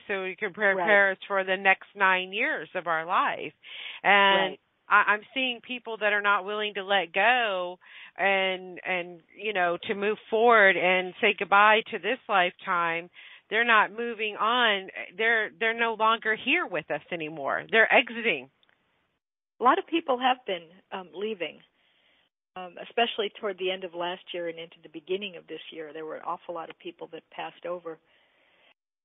so we can prepare us for the next 9 years of our life. And I'm seeing people that are not willing to let go and to move forward and say goodbye to this lifetime. They're not moving on. They're no longer here with us anymore. They're exiting. A lot of people have been leaving, especially toward the end of last year and into the beginning of this year. There were an awful lot of people that passed over.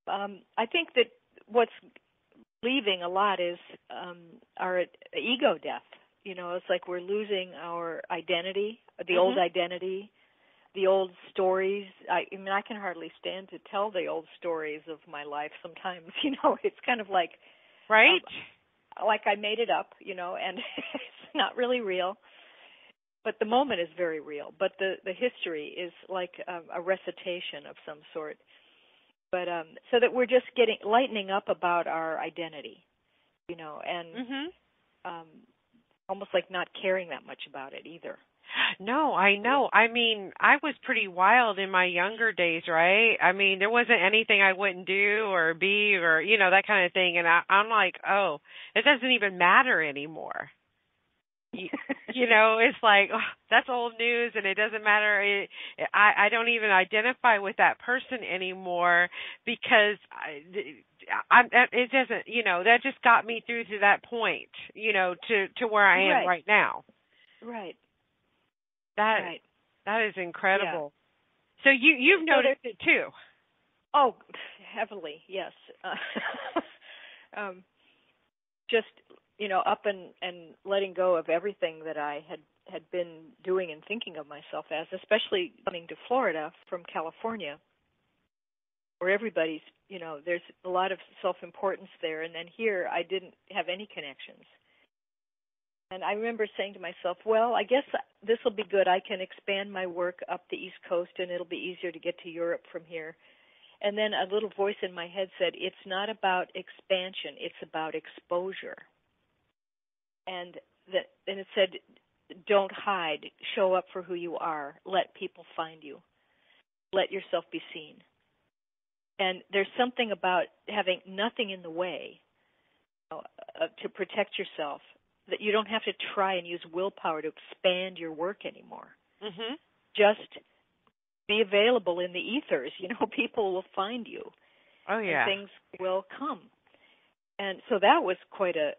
I think that what's leaving a lot is our ego death. It's like we're losing our identity, the old identity, the old stories. I can hardly stand to tell the old stories of my life sometimes. It's kind of like, right? Like I made it up, and it's not really real. But the moment is very real. But the history is like a recitation of some sort. But so that we're just lightening up about our identity, and almost like not caring that much about it either. No, I know. I mean, I was pretty wild in my younger days, right? I mean, there wasn't anything I wouldn't do or be or, that kind of thing. And I'm like, oh, it doesn't even matter anymore. It's like, oh, that's old news and it doesn't matter. I don't even identify with that person anymore because it doesn't, that just got me through to that point, to where I am right now. Right. That is incredible. Yeah. So you've noticed it too. Oh, heavily, yes. Just up and letting go of everything that I had been doing and thinking of myself as, especially coming to Florida from California, where everybody's, there's a lot of self-importance there, and then here I didn't have any connections. And I remember saying to myself, well, I guess this will be good. I can expand my work up the East Coast, and it'll be easier to get to Europe from here. And then a little voice in my head said, it's not about expansion, it's about exposure. And it said, don't hide, show up for who you are, let people find you, let yourself be seen. And there's something about having nothing in the way to protect yourself, that you don't have to try and use willpower to expand your work anymore. Mm-hmm. Just be available in the ethers. People will find you. Oh, yeah. And things will come. And so that was quite a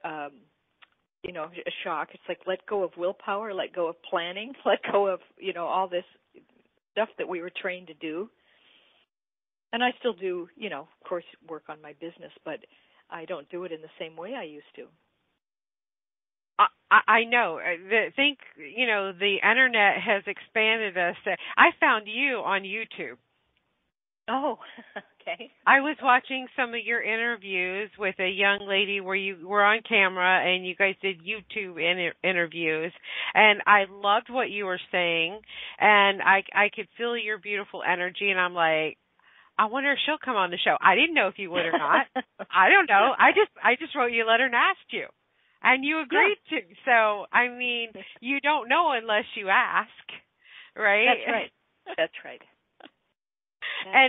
shock. It's like, let go of willpower, let go of planning, let go of, all this stuff that we were trained to do. And I still do, of course, work on my business, but I don't do it in the same way I used to. I know. The internet has expanded us. I found you on YouTube. Oh, okay. I was watching some of your interviews with a young lady where you were on camera and you guys did YouTube interviews, and I loved what you were saying, and I could feel your beautiful energy, and I'm like, I wonder if she'll come on the show. I didn't know if you would or not. I don't know. I just wrote you a letter and asked you, and you agreed to. So, I mean, you don't know unless you ask, right? That's right. That's right.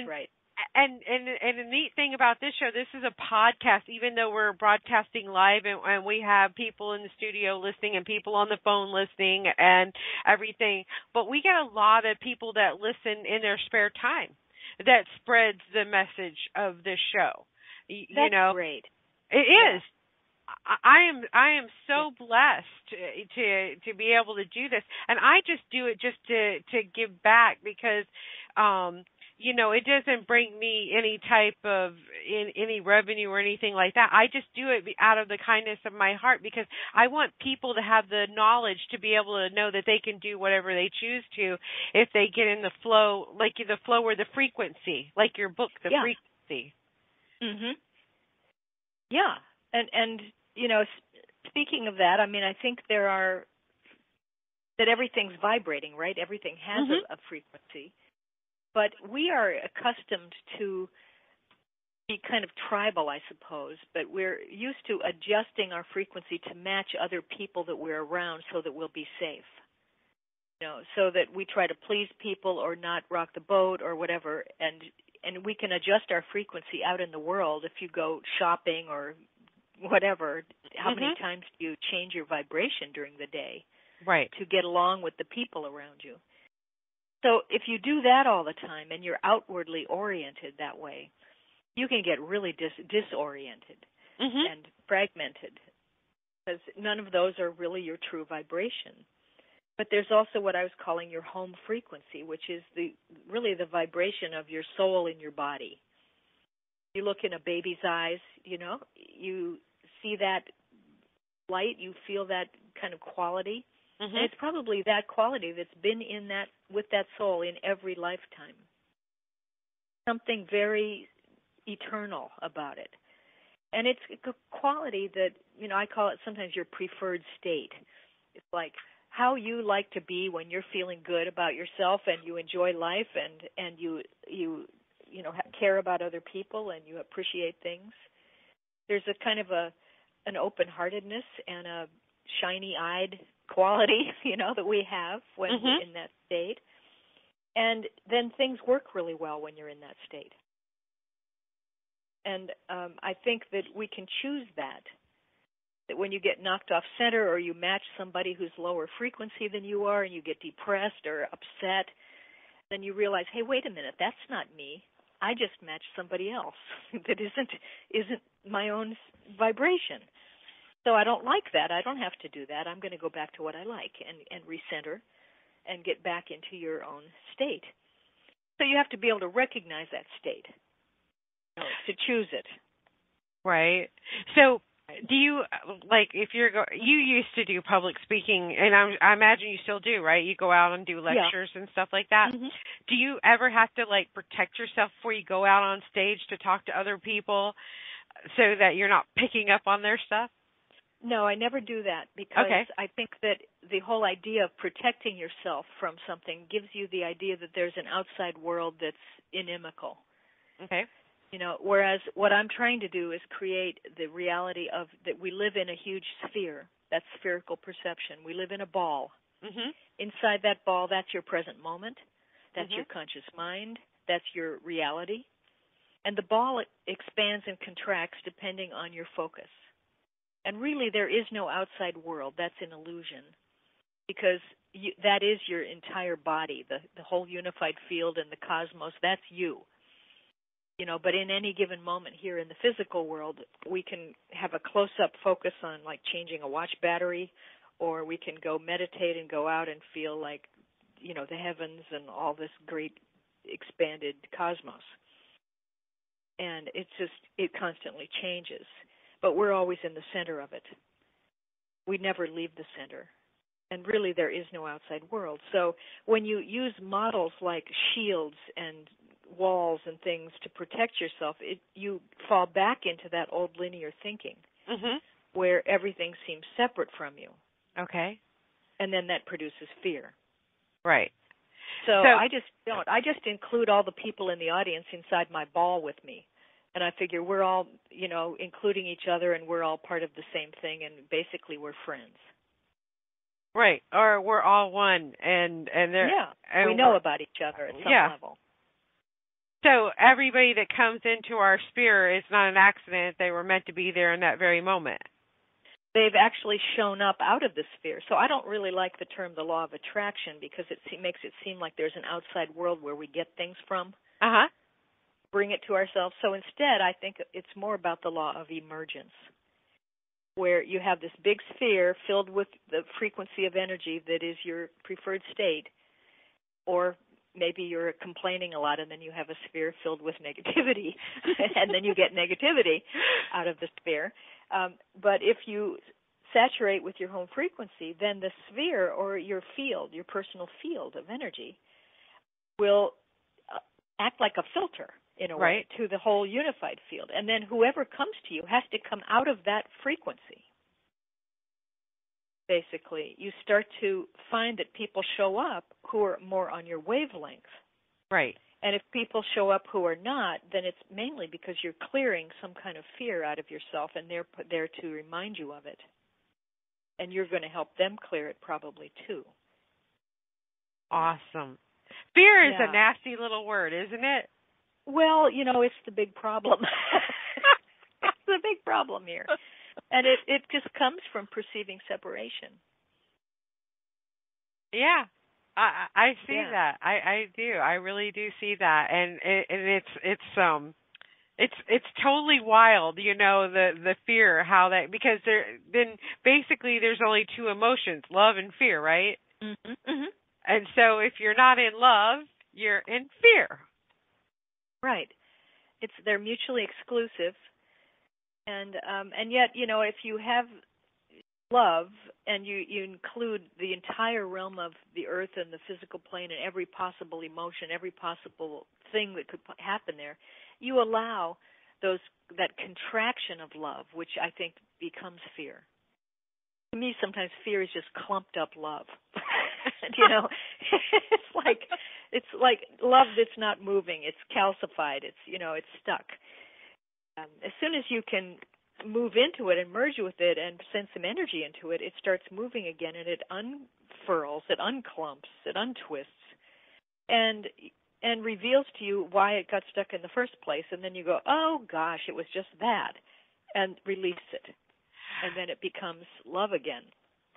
Right. And the neat thing about this show, this is a podcast, even though we're broadcasting live and we have people in the studio listening and people on the phone listening and everything. But we get a lot of people that listen in their spare time that spreads the message of this show. That's great. It is. I am so blessed to be able to do this, and I just do it just to give back because it doesn't bring me any type of any revenue or anything like that. I just do it out of the kindness of my heart because I want people to have the knowledge to be able to know that they can do whatever they choose to if they get in the flow, like the flow or the frequency, like your book, the frequency. Mhm. Yeah, and speaking of that, I mean, I think that everything's vibrating, right? Everything has a frequency. But we are accustomed to be kind of tribal, I suppose, but we're used to adjusting our frequency to match other people that we're around so that we'll be safe. So that we try to please people or not rock the boat or whatever, and we can adjust our frequency out in the world. If you go shopping or whatever, how many times do you change your vibration during the day to get along with the people around you? So if you do that all the time and you're outwardly oriented that way, you can get really disoriented and fragmented because none of those are really your true vibration. But there's also what I was calling your home frequency, which is really the vibration of your soul in your body. You look in a baby's eyes, you see that light, you feel that kind of quality. And it's probably that quality that's been with that soul in every lifetime. Something very eternal about it. And it's a quality that, I call it sometimes your preferred state. It's like how you like to be when you're feeling good about yourself and you enjoy life and you care about other people and you appreciate things. There's a kind of an open-heartedness and a shiny-eyed quality, that we have when we're in that state. And then things work really well when you're in that state. And I think that we can choose that when you get knocked off center or you match somebody who's lower frequency than you are and you get depressed or upset, then you realize, hey, wait a minute, that's not me. I just matched somebody else that isn't my own vibration. So I don't like that. I don't have to do that. I'm going to go back to what I like and recenter and get back into your own state. So you have to be able to recognize that state, to choose it. Right. So do you, if you used to do public speaking, and I imagine you still do, right? You go out and do lectures and stuff like that. Do you ever have to, protect yourself before you go out on stage to talk to other people so that you're not picking up on their stuff? No, I never do that because I think that the whole idea of protecting yourself from something gives you the idea that there's an outside world that's inimical. Okay. Whereas what I'm trying to do is create the reality of that we live in a huge sphere. That's spherical perception. We live in a ball. Mhm. Inside that ball, that's your present moment. That's Mhm. your conscious mind. That's your reality. And the ball expands and contracts depending on your focus. And really, there is no outside world. That's an illusion, because that is your entire body, the whole unified field and the cosmos. That's you. But in any given moment here in the physical world, we can have a close-up focus on, like, changing a watch battery, or we can go meditate and go out and feel like, the heavens and all this great expanded cosmos. And it constantly changes. But we're always in the center of it. We never leave the center. And really, there is no outside world. So when you use models like shields and walls and things to protect yourself, you fall back into that old linear thinking, where everything seems separate from you. Okay. And then that produces fear. Right. So I just don't. I just include all the people in the audience inside my ball with me. And I figure we're all, including each other, and we're all part of the same thing, and basically we're friends. Right. Or we're all one, and we know about each other at some level. So everybody that comes into our sphere is not an accident. They were meant to be there in that very moment. They've actually shown up out of the sphere. So I don't really like the term the law of attraction, because it makes it seem like there's an outside world where we get things from, bring it to ourselves. So instead, I think it's more about the law of emergence, where you have this big sphere filled with the frequency of energy that is your preferred state, or maybe you're complaining a lot and then you have a sphere filled with negativity, and then you get negativity out of the sphere. But if you saturate with your home frequency, then the sphere, or your field, your personal field of energy, will act like a filter, in a way, to the whole unified field. And then whoever comes to you has to come out of that frequency. Basically, you start to find that people show up who are more on your wavelength. Right. And if people show up who are not, then it's mainly because you're clearing some kind of fear out of yourself, and they're there to remind you of it. And you're going to help them clear it probably too. Awesome. Fear is a nasty little word, isn't it? Well, it's the big problem. It's the big problem here. And it just comes from perceiving separation. Yeah. I see that. I do. I really do see that. And it's totally wild, the fear, how that, because then basically there's only two emotions, love and fear, right? Mm-hmm. Mm-hmm. And so if you're not in love, you're in fear. Right. They're mutually exclusive. And yet, if you have love and you include the entire realm of the earth and the physical plane and every possible emotion, every possible thing that could happen there, you allow that contraction of love, which I think becomes fear. To me, sometimes fear is just clumped up love. It's like love that's not moving. It's calcified. It's stuck. As soon as you can move into it and merge with it and send some energy into it, it starts moving again, and it unfurls, it unclumps, it untwists, and reveals to you why it got stuck in the first place. And then you go, oh gosh, it was just that, and release it. And then it becomes love again.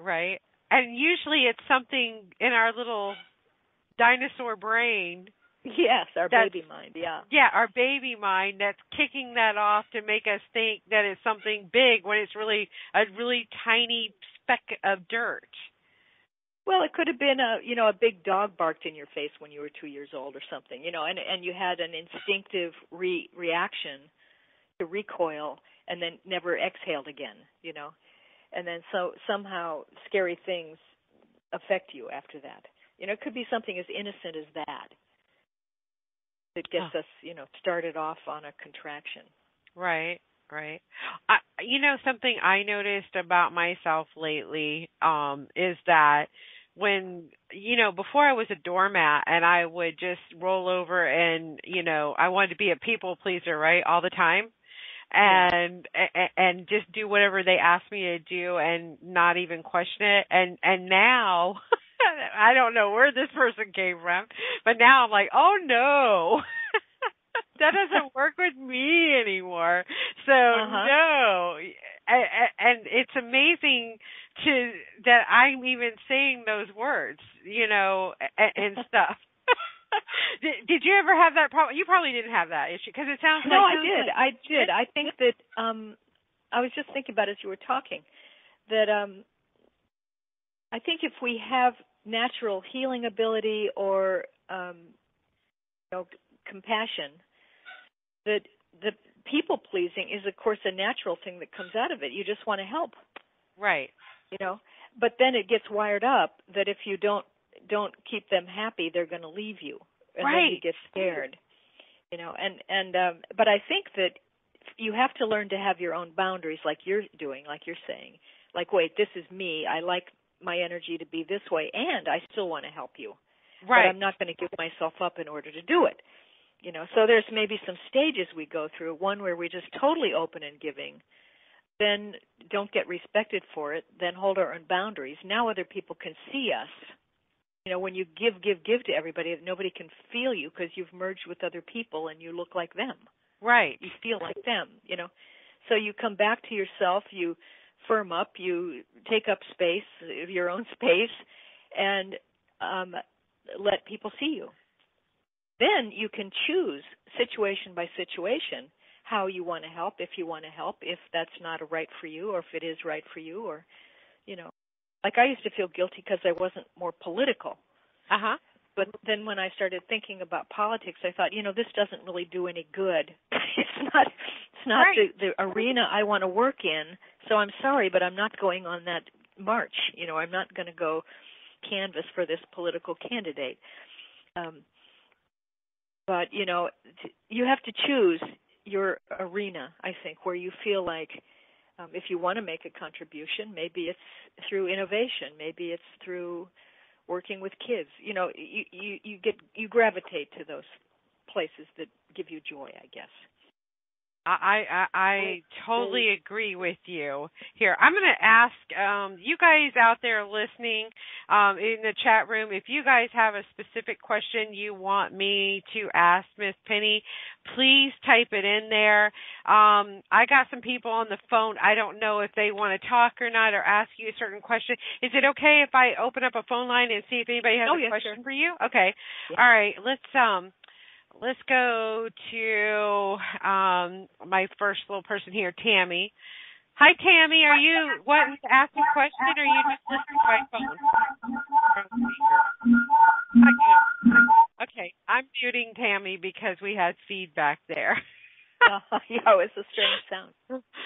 Right. And usually it's something in our little dinosaur brain. Yes, our baby mind, yeah. Yeah, our baby mind that's kicking that off to make us think that it's something big when it's really a really tiny speck of dirt. Well, it could have been a big dog barked in your face when you were 2 years old or something, and you had an instinctive reaction to recoil and then never exhaled again, And then so somehow scary things affect you after that. It could be something as innocent as that. It gets us, started off on a contraction. Right. Something I noticed about myself lately is that when, before I was a doormat and I would just roll over and, I wanted to be a people pleaser, right, all the time. And just do whatever they asked me to do and not even question it. And now I don't know where this person came from, but now I'm like, oh no. That doesn't work with me anymore. So no. And it's amazing that I'm even saying those words, and stuff. Did you ever have that problem? You probably didn't have that issue because it sounds like... No, I did. I think that I was just thinking about it as you were talking, that I think if we have natural healing ability or compassion, that the people pleasing is, of course, a natural thing that comes out of it. You just want to help, right? But then it gets wired up that if you don't keep them happy, they're going to leave you, and then you get scared, But I think that you have to learn to have your own boundaries, like you're doing, like you're saying. Like, wait, this is me. I like my energy to be this way, and I still want to help you. Right. But I'm not going to give myself up in order to do it. So there's maybe some stages we go through. One where we're just totally open and giving, then don't get respected for it, then hold our own boundaries. Now other people can see us. When you give to everybody, nobody can feel you because you've merged with other people and you look like them. Right. You feel like them, So you come back to yourself, you firm up, you take up space, your own space, and let people see you. Then you can choose situation by situation how you want to help, if you want to help, if that's not right for you or if it is right for you, or, Like I used to feel guilty because I wasn't more political. Uh-huh. But then when I started thinking about politics, I thought, this doesn't really do any good. It's not right. the arena I want to work in. So I'm sorry, but I'm not going on that march. I'm not going to go canvass for this political candidate. But, you have to choose your arena, I think, where you feel like if you want to make a contribution, maybe it's through innovation, maybe it's through working with kids. You gravitate to those places that give you joy, I guess. I totally agree with you. Here, I'm going to ask you guys out there listening in the chat room, if you guys have a specific question you want me to ask Miss Penney, please type it in there. I got some people on the phone. I don't know if they want to talk or not or ask you a certain question. Is it okay if I open up a phone line and see if anybody has a question for you? Okay. Yeah. All right. Let's go to my first little person here, Tammy. Hi, Tammy. Are you wanting to ask a question, or are you just listening by phone? Okay, I'm muting Tammy because we had feedback there. Yeah, it's a strange sound.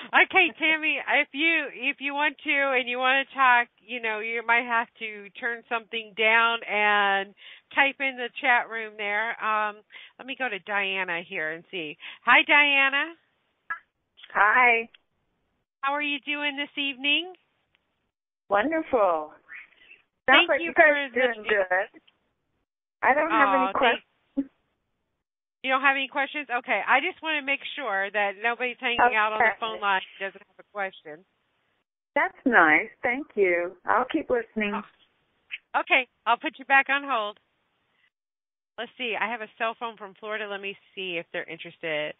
Okay, Tammy, if you want to and you want to talk, you might have to turn something down and type in the chat room there. Let me go to Diana here and see. Hi, Diana. Hi. How are you doing this evening? Wonderful. Sounds like you guys are doing good. I don't have any questions. You don't have any questions? Okay. I just want to make sure that nobody's hanging out on the phone line who doesn't have a question. That's nice. Thank you. I'll keep listening. Oh. Okay. I'll put you back on hold. Let's see. I have a cell phone from Florida. Let me see if they're interested.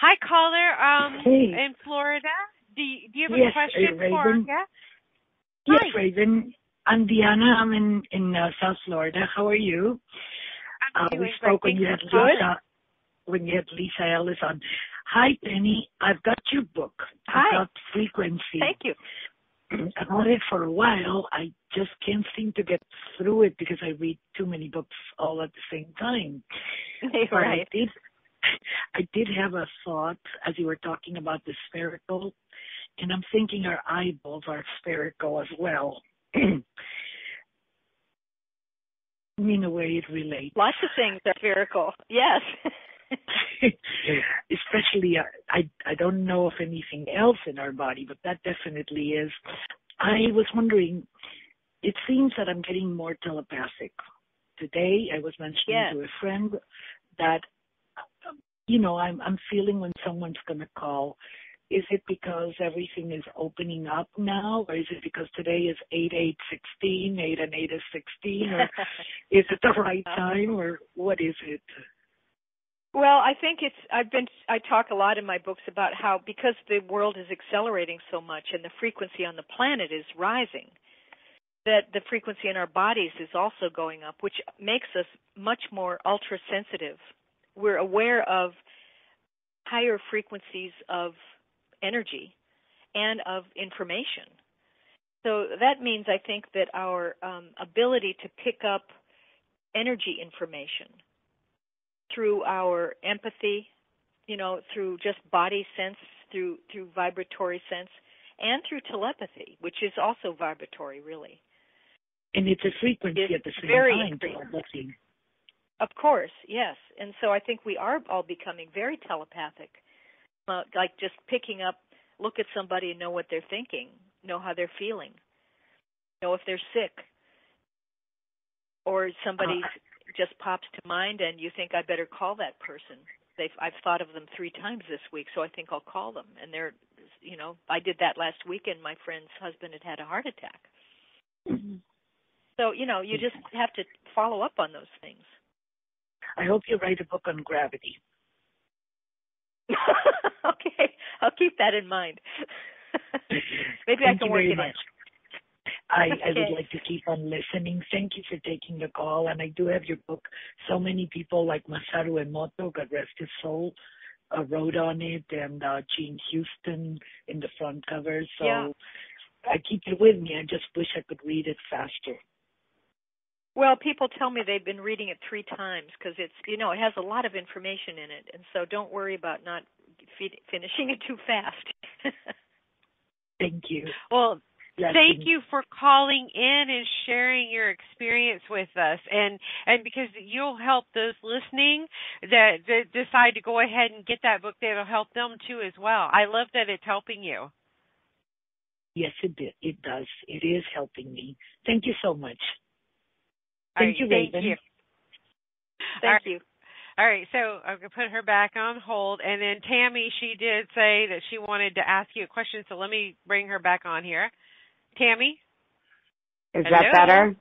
Hi, caller. In Florida. Do you have a question for us? Yeah? Yes, Raven. I'm Deanna. I'm in South Florida. How are you? We spoke when you had Lisa Ellis on. Hi, Penny. I've got your book. Hi. About frequency. Thank you. I've read it for a while. I just can't seem to get through it because I read too many books all at the same time. Right. I did have a thought as you were talking about the spherical, and I'm thinking our eyeballs are spherical as well. In a way it relates. Lots of things are spherical. Yes. Especially, I don't know of anything else in our body, but that definitely is. I was wondering, it seems that I'm getting more telepathic. Today, I was mentioning to a friend that, I'm feeling when someone's going to call. Is it because everything is opening up now, or is it because today is 8/8/16, 8 and 8 is 16, or is it the right time, or what is it? Well, I think I talk a lot in my books about how, because the world is accelerating so much and the frequency on the planet is rising, that the frequency in our bodies is also going up, which makes us much more ultra-sensitive. We're aware of higher frequencies of energy and of information. So that means, I think, that our ability to pick up energy information through our empathy, through just body sense, through vibratory sense, and through telepathy, which is also vibratory, really. And it's a frequency at the same time. Telepathy. Of course, yes. And so I think we are all becoming very telepathic, like just picking up, look at somebody and know what they're thinking, know how they're feeling, know if they're sick, or somebody just pops to mind and you think, I better call that person. I've thought of them 3 times this week, so I think I'll call them. And they're, I did that last weekend. My friend's husband had a heart attack. Mm-hmm. So, you just have to follow up on those things. I hope you write a book on gravity. Okay, I'll keep that in mind. Maybe I can work it in. I would like to keep on listening. Thank you for taking the call. And I do have your book. So many people like Masaru Emoto, God rest his soul, wrote on it, and Gene Houston in the front cover. So I keep it with me. I just wish I could read it faster. Well, people tell me they've been reading it 3 times because it's, it has a lot of information in it. And so don't worry about not finishing it too fast. Thank you. Well, thank you for calling in and sharing your experience with us. And because you'll help those listening that decide to go ahead and get that book, that'll help them too as well. I love that it's helping you. Yes, it does. It is helping me. Thank you so much. Thank you, Raven. Thank you. All right, so I'm going to put her back on hold. And then Tammy, she did say that she wanted to ask you a question, so let me bring her back on here. Tammy? Is that better?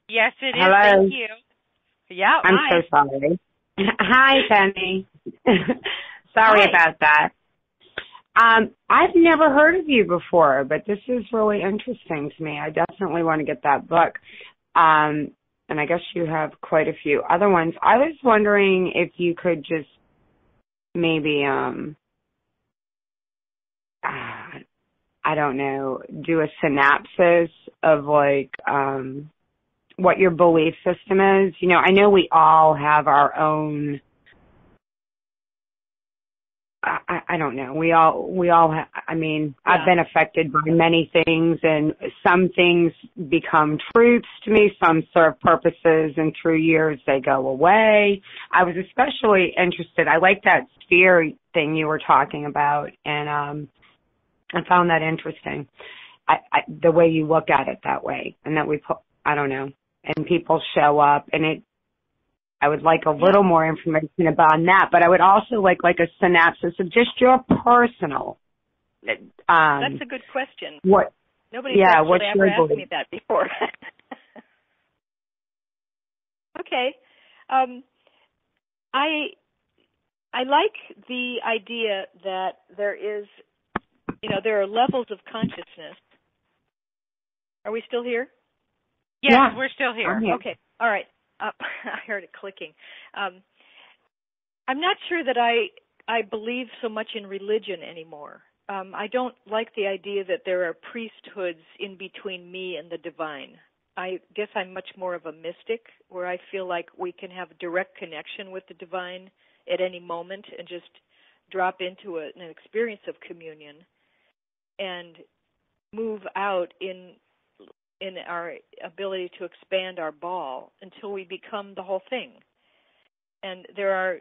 Yes, it is. Hello. Thank you. Yeah, I'm so sorry. Hi, Penny. Sorry about that. I've never heard of you before, but this is really interesting to me. I definitely want to get that book. And I guess you have quite a few other ones. I was wondering if you could just maybe, I don't know, do a synopsis of what your belief system is. I know we all have our own, I don't know. We all have, I've been affected by many things, and some things become truths to me. Some serve purposes, and through years they go away. I was especially interested. I like that sphere thing you were talking about, and I found that interesting. The way you look at it that way, and that I don't know, and people show up, and I would like a little more information about that, but I would also like a synopsis of just your personal. That's a good question. Nobody's what's ever your asked me that before. Okay. I like the idea that there is, there are levels of consciousness. Are we still here? Yes, we're still here. Okay. All right. I heard it clicking. I'm not sure that I believe so much in religion anymore. I don't like the idea that there are priesthoods in between me and the divine. I guess I'm much more of a mystic, where I feel like we can have a direct connection with the divine at any moment and just drop into an experience of communion and move out in our ability to expand our ball until we become the whole thing. And there are,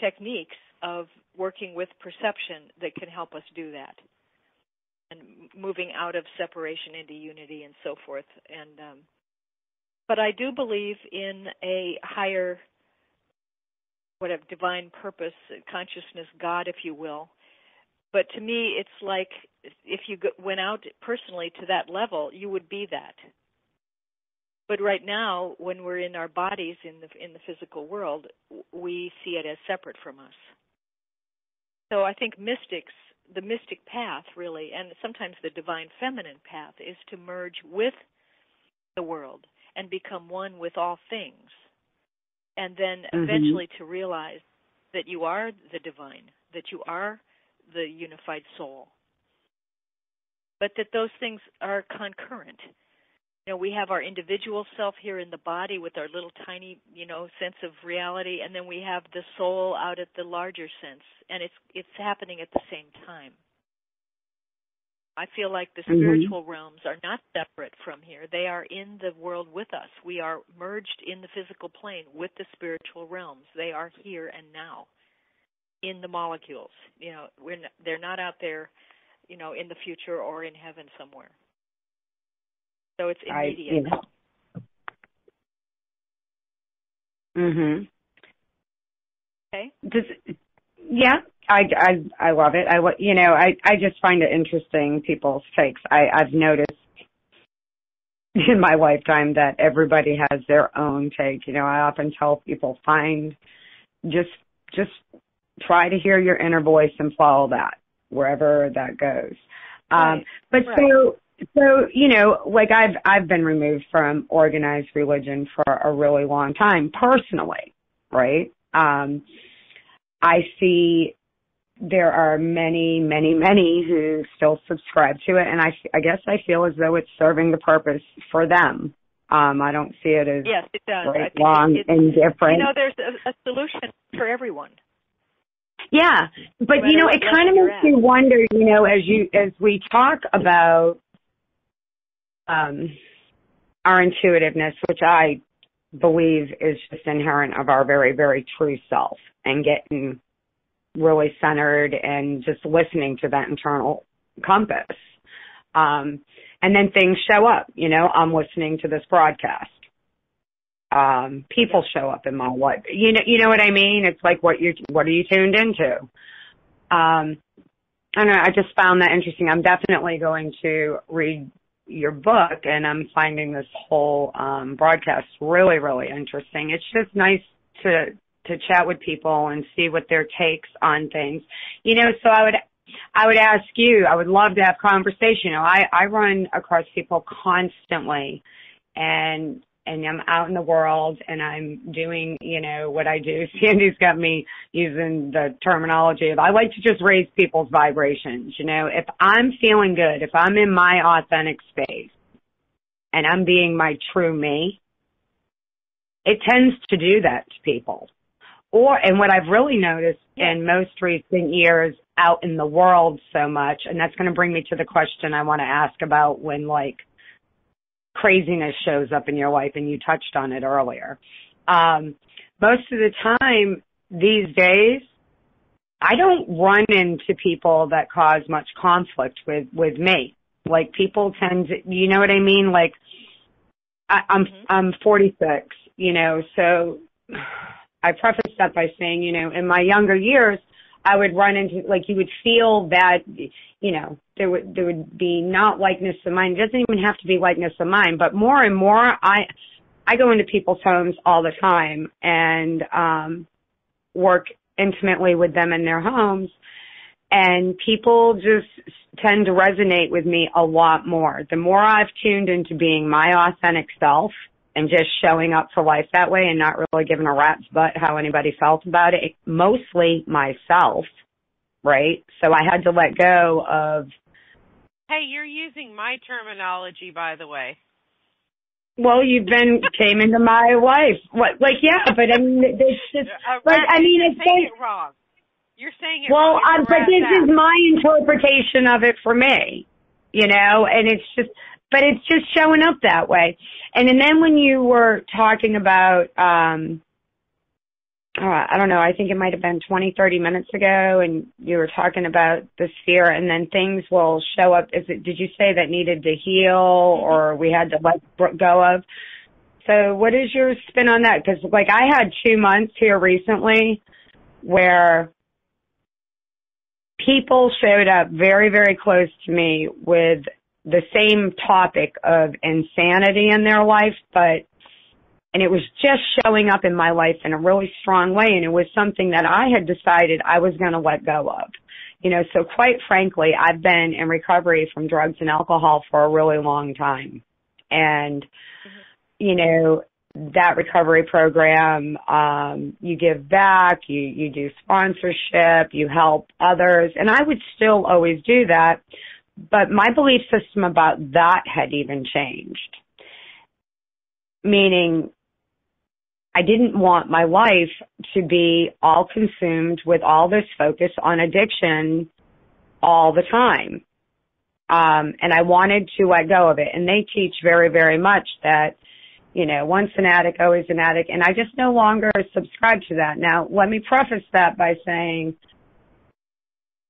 techniques of working with perception that can help us do that. and moving out of separation into unity and so forth. And but I do believe in a higher, whatever, divine purpose, consciousness, God, if you will. But to me, it's like if you went out personally to that level, you would be that. But right now, when we're in our bodies in the physical world, we see it as separate from us. So I think the mystic path really, and sometimes the divine feminine path, is to merge with the world and become one with all things. And then eventually to realize that you are the divine, that you are the unified soul. But that those things are concurrent. You know, we have our individual self here in the body with our little tiny, sense of reality, and then we have the soul out at the larger sense, and it's happening at the same time. I feel like the spiritual realms are not separate from here. They are in the world with us. We are merged in the physical plane with the spiritual realms. They are here and now in the molecules. They're not out there, in the future or in heaven somewhere. So it's immediate. Okay. I love it. I just find it interesting, people's takes. I've noticed in my lifetime that everybody has their own take. I often tell people, just try to hear your inner voice and follow that wherever that goes. Right. So, like I've been removed from organized religion for a really long time personally, right? I see there are many, many, many who still subscribe to it, and I guess I feel as though it's serving the purpose for them. I don't see it as yes, it does. right, wrong, indifferent. There's a solution for everyone. Yeah, but it kind of makes me wonder, as we talk about our intuitiveness, which I believe is just inherent of our very, very true self, and getting really centered and just listening to that internal compass. And then things show up, I'm listening to this broadcast. People show up in my life. You know what I mean? It's like, what are you tuned into? I don't know. I just found that interesting. I'm definitely going to read your book, and I'm finding this whole broadcast really, really interesting. It's just nice to chat with people and see what their takes on things. So I would ask you, I would love to have conversation. I run across people constantly, and I'm out in the world, and I'm doing, what I do. Sandy's got me using the terminology of, I like to just raise people's vibrations. If I'm feeling good, if I'm in my authentic space and I'm being my true me, it tends to do that to people. And what I've really noticed in most recent years out in the world so much, and that's going to bring me to the question I want to ask about when, craziness shows up in your life, and you touched on it earlier. Most of the time these days, I don't run into people that cause much conflict with me. People tend to, you know what I mean? I'm 46, so I preface that by saying, in my younger years, I would run into, you would feel that, there would be not likeness of mind. It doesn't even have to be likeness of mind, but more and more, I go into people's homes all the time and work intimately with them in their homes, and people just tend to resonate with me a lot more. The more I've tuned into being my authentic self and just showing up for life that way and not really giving a rat's butt how anybody felt about it, mostly myself, right? So I had to let go of... Hey, you're using my terminology, by the way. Well, came into my life. Yeah, but I mean, it's just... You're saying it wrong. You're saying it wrong. Well, but this is my interpretation of it for me, and it's just... But it's just showing up that way. And then when you were talking about I don't know, I think it might have been 20, 30 minutes ago, and you were talking about the sphere, and then things will show up. Did you say that needed to heal or we had to let go of? So what is your spin on that? Because, like, I had 2 months here recently where people showed up very, very close to me with the same topic of insanity in their life, and it was just showing up in my life in a really strong way, and it was something that I had decided I was going to let go of. You know, so quite frankly, I've been in recovery from drugs and alcohol for a really long time. And, you know, that recovery program, you give back, you do sponsorship, you help others, and I would still always do that, but my belief system about that had even changed. Meaning, I didn't want my life to be all consumed with all this focus on addiction all the time. And I wanted to let go of it. And they teach very, very much that, you know, once an addict, always an addict. And I just no longer subscribe to that. Now, let me preface that by saying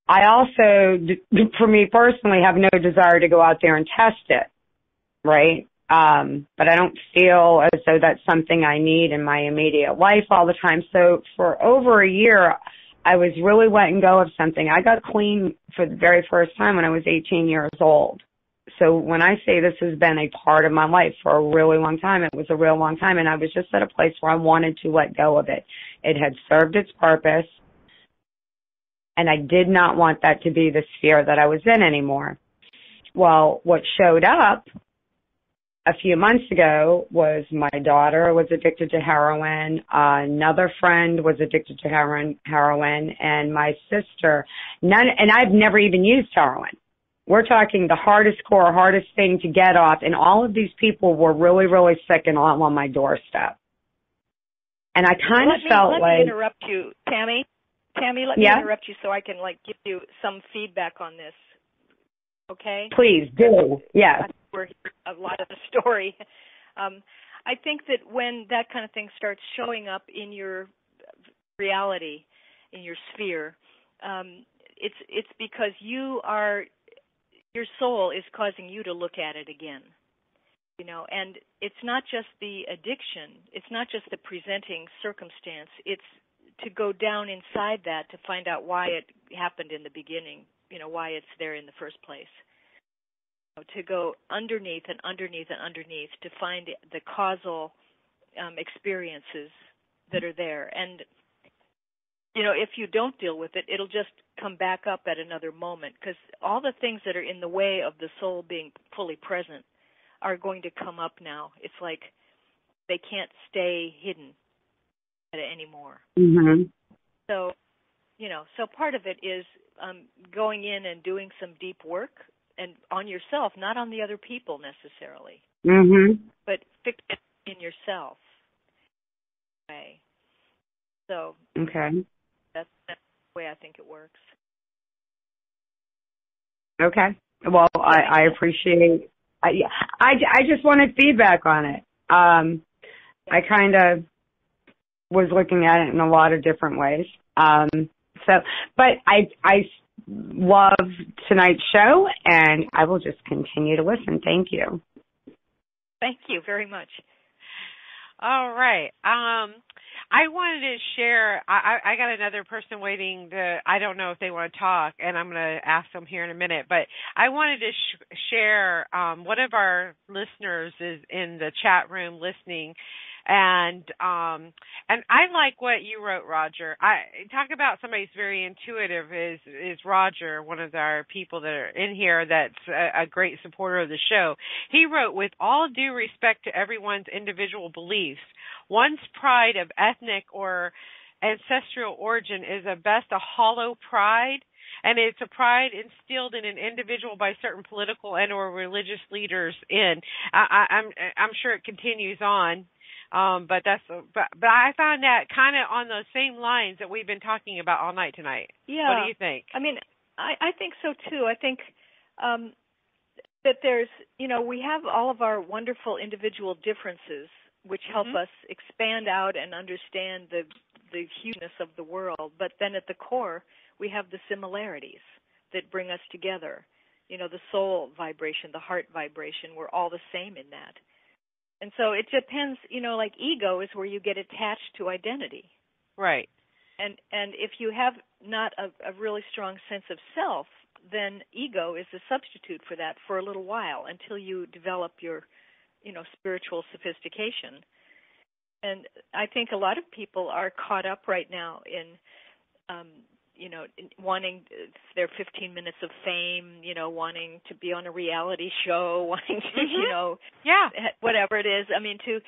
I also, for me personally, have no desire to go out there and test it, right? But I don't feel as though that's something I need in my immediate life all the time. So for over a year, I was really letting go of something. I got clean for the very first time when I was 18 years old. So when I say this has been a part of my life for a really long time, it was a real long time, and I was just at a place where I wanted to let go of it. It had served its purpose, and I did not want that to be the sphere that I was in anymore. Well, what showed up a few months ago was my daughter was addicted to heroin, another friend was addicted to heroin, and my sister, and I've never even used heroin. We're talking the hardest thing to get off, and all of these people were really, really sick and all on my doorstep. And I kind of felt like... Let me interrupt you, Tammy. Tammy, let me interrupt you so I can, give you some feedback on this, okay? Please do, yes. We're hearing a lot of the story. I think that when that kind of thing starts showing up in your reality, in your sphere, it's because your soul is causing you to look at it again. You know, and it's not just the addiction, it's not just the presenting circumstance, it's to go down inside that to find out why it happened in the beginning, you know, why it's there in the first place. To go underneath and underneath and underneath to find the causal experiences that are there. And, you know, if you don't deal with it, it'll just come back up at another moment, because all the things that are in the way of the soul being fully present are going to come up now. It's like they can't stay hidden anymore. Mm-hmm. So, you know, so part of it is going in and doing some deep work, and on yourself, not on the other people necessarily, but fix it in yourself. Okay. So that's the way I think it works. Okay. Well, I appreciate. I just wanted feedback on it. I kind of was looking at it in a lot of different ways. But I love tonight's show, and I will just continue to listen. Thank you. Thank you very much. All right. I wanted to share, I got another person waiting I don't know if they want to talk, and I'm going to ask them here in a minute, but I wanted to share, one of our listeners is in the chat room listening, and I like what you wrote, Roger. Talk about somebody's very intuitive is Roger, one of our people that are in here that's a great supporter of the show. He wrote, with all due respect to everyone's individual beliefs, one's pride of ethnic or ancestral origin is at best a hollow pride, and it's a pride instilled in an individual by certain political and or religious leaders. I'm sure it continues on. But I found that kind of on those same lines that we've been talking about all night tonight. Yeah. What do you think? I mean, I think so too. I think that there's, you know, we have all of our wonderful individual differences which help us expand out and understand the the hugeness of the world, but then at the core, we have the similarities that bring us together. You know, the soul vibration, the heart vibration, we're all the same in that. And so it depends, you know, like ego is where you get attached to identity. Right. And if you have not a really strong sense of self, then ego is a substitute for that for a little while until you develop your, you know, spiritual sophistication. And I think a lot of people are caught up right now in, you know, wanting their 15 minutes of fame, you know, wanting to be on a reality show, wanting to, you know, whatever it is. I mean, to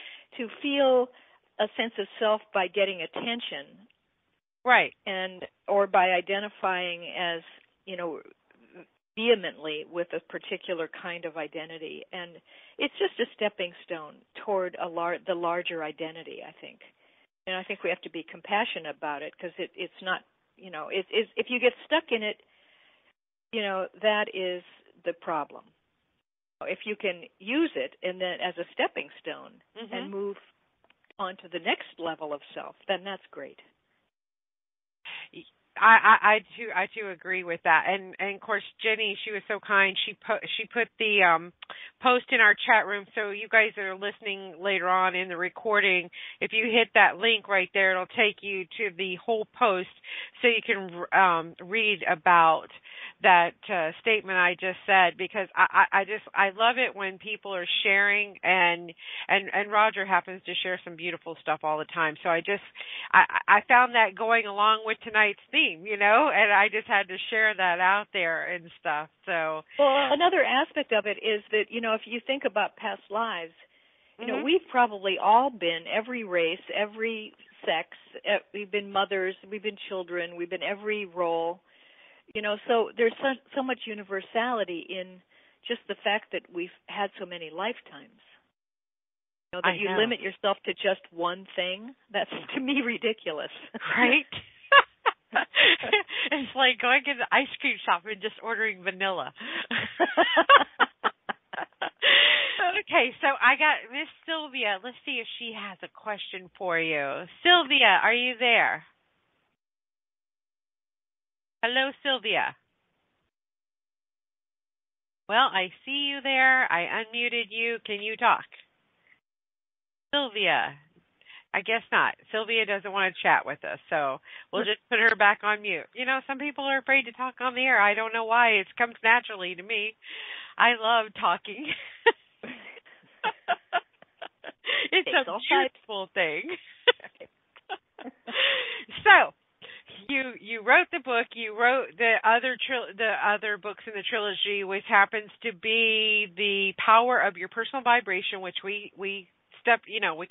feel a sense of self by getting attention. Right. Or by identifying as, you know, vehemently with a particular kind of identity. And it's just a stepping stone toward the larger identity, I think. And I think we have to be compassionate about it because it's not, you know, if you get stuck in it, you know, that is the problem. If you can use it and then as a stepping stone and move on to the next level of self, then that's great. I too agree with that, and of course Jenny, she was so kind. She put the post in our chat room, so you guys that are listening later on in the recording, if you hit that link right there, it'll take you to the whole post, so you can read about that statement I just said, because I love it when people are sharing, and Roger happens to share some beautiful stuff all the time. So I found that going along with tonight's theme, you know, and I just had to share that out there and stuff. So, well, another aspect of it is that, you know, if you think about past lives, you know, we've probably all been every race, every sex. We've been mothers, we've been children, we've been every role. You know, so there's so much universality in just the fact that we've had so many lifetimes. You know, that you limit yourself to just one thing, that's, to me, ridiculous. Right? It's like going to the ice cream shop and just ordering vanilla. Okay, so I got Miss Sylvia. Let's see if she has a question for you. Sylvia, are you there? Hello, Sylvia. Well, I see you there. I unmuted you. Can you talk? Sylvia. I guess not. Sylvia doesn't want to chat with us, so we'll just put her back on mute. You know, some people are afraid to talk on the air. I don't know why. It comes naturally to me. I love talking. It's a beautiful thing. So, you wrote the book. You wrote the other books in the trilogy, which happens to be the power of your personal vibration, which we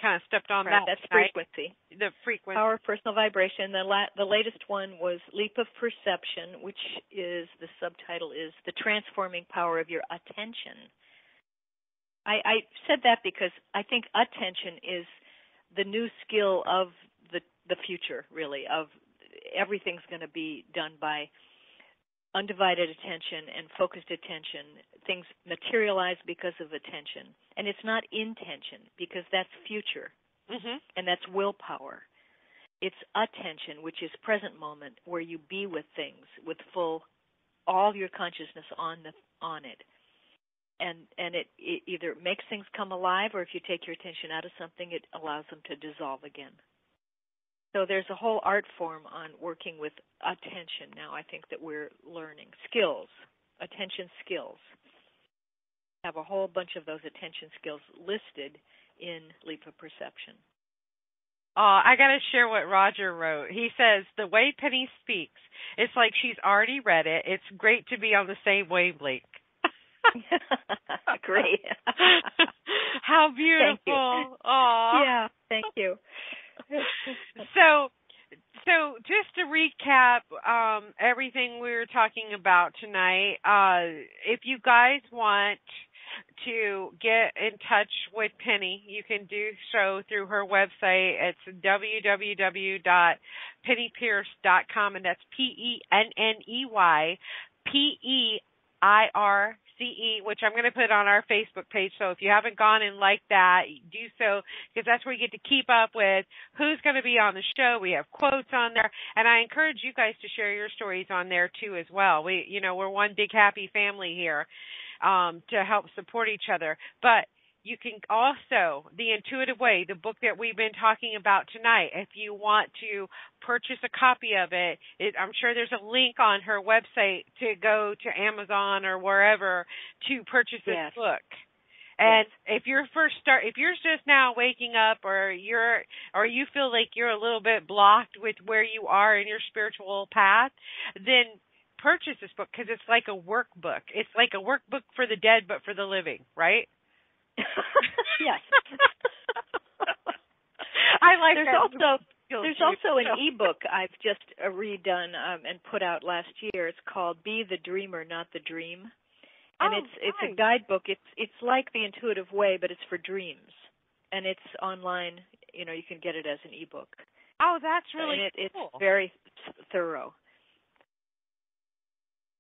kind of stepped on that. That's frequency. The frequency. Power of personal vibration. The latest one was Leap of Perception, which is, the subtitle is The Transforming Power of Your Attention. I said that because I think attention is the new skill of the future, really, of everything's going to be done by undivided attention and focused attention. Things materialize because of attention. And it's not intention, because that's future, and that's willpower. It's attention, which is present moment, where you be with things with all your consciousness on it. And it either makes things come alive, or if you take your attention out of something, it allows them to dissolve again. So there's a whole art form on working with attention now, I think, that we're learning. Skills, attention skills. Have a whole bunch of those attention skills listed in Leap of Perception. I got to share what Roger wrote. He says, the way Penny speaks, it's like she's already read it. It's great to be on the same wavelength. Great. How beautiful. Thank you. Yeah, thank you. So just to recap everything we were talking about tonight, if you guys want to get in touch with Penny, you can do so through her website. It's www.pennypeirce.com, and that's PENNEY PEIRCE which I'm going to put on our Facebook page. So if you haven't gone and liked that, do so, because that's where you get to keep up with who's going to be on the show. We have quotes on there, and I encourage you guys to share your stories on there too as well. We're one big happy family here to help support each other. But you can also, The Intuitive Way, the book that we've been talking about tonight, if you want to purchase a copy of it, I'm sure there's a link on her website to go to Amazon or wherever to purchase this book. And if you're just now waking up, or you feel like you're a little bit blocked with where you are in your spiritual path, then purchase this book, because it's like a workbook. It's like a workbook for the dead, but for the living, right? Yes. I like There's also an ebook I've just redone and put out last year. It's called Be the Dreamer, Not the Dream. And it's a guidebook. It's like The Intuitive Way, but it's for dreams. And it's online. You can get it as an ebook. Oh, that's really cool. It's very thorough.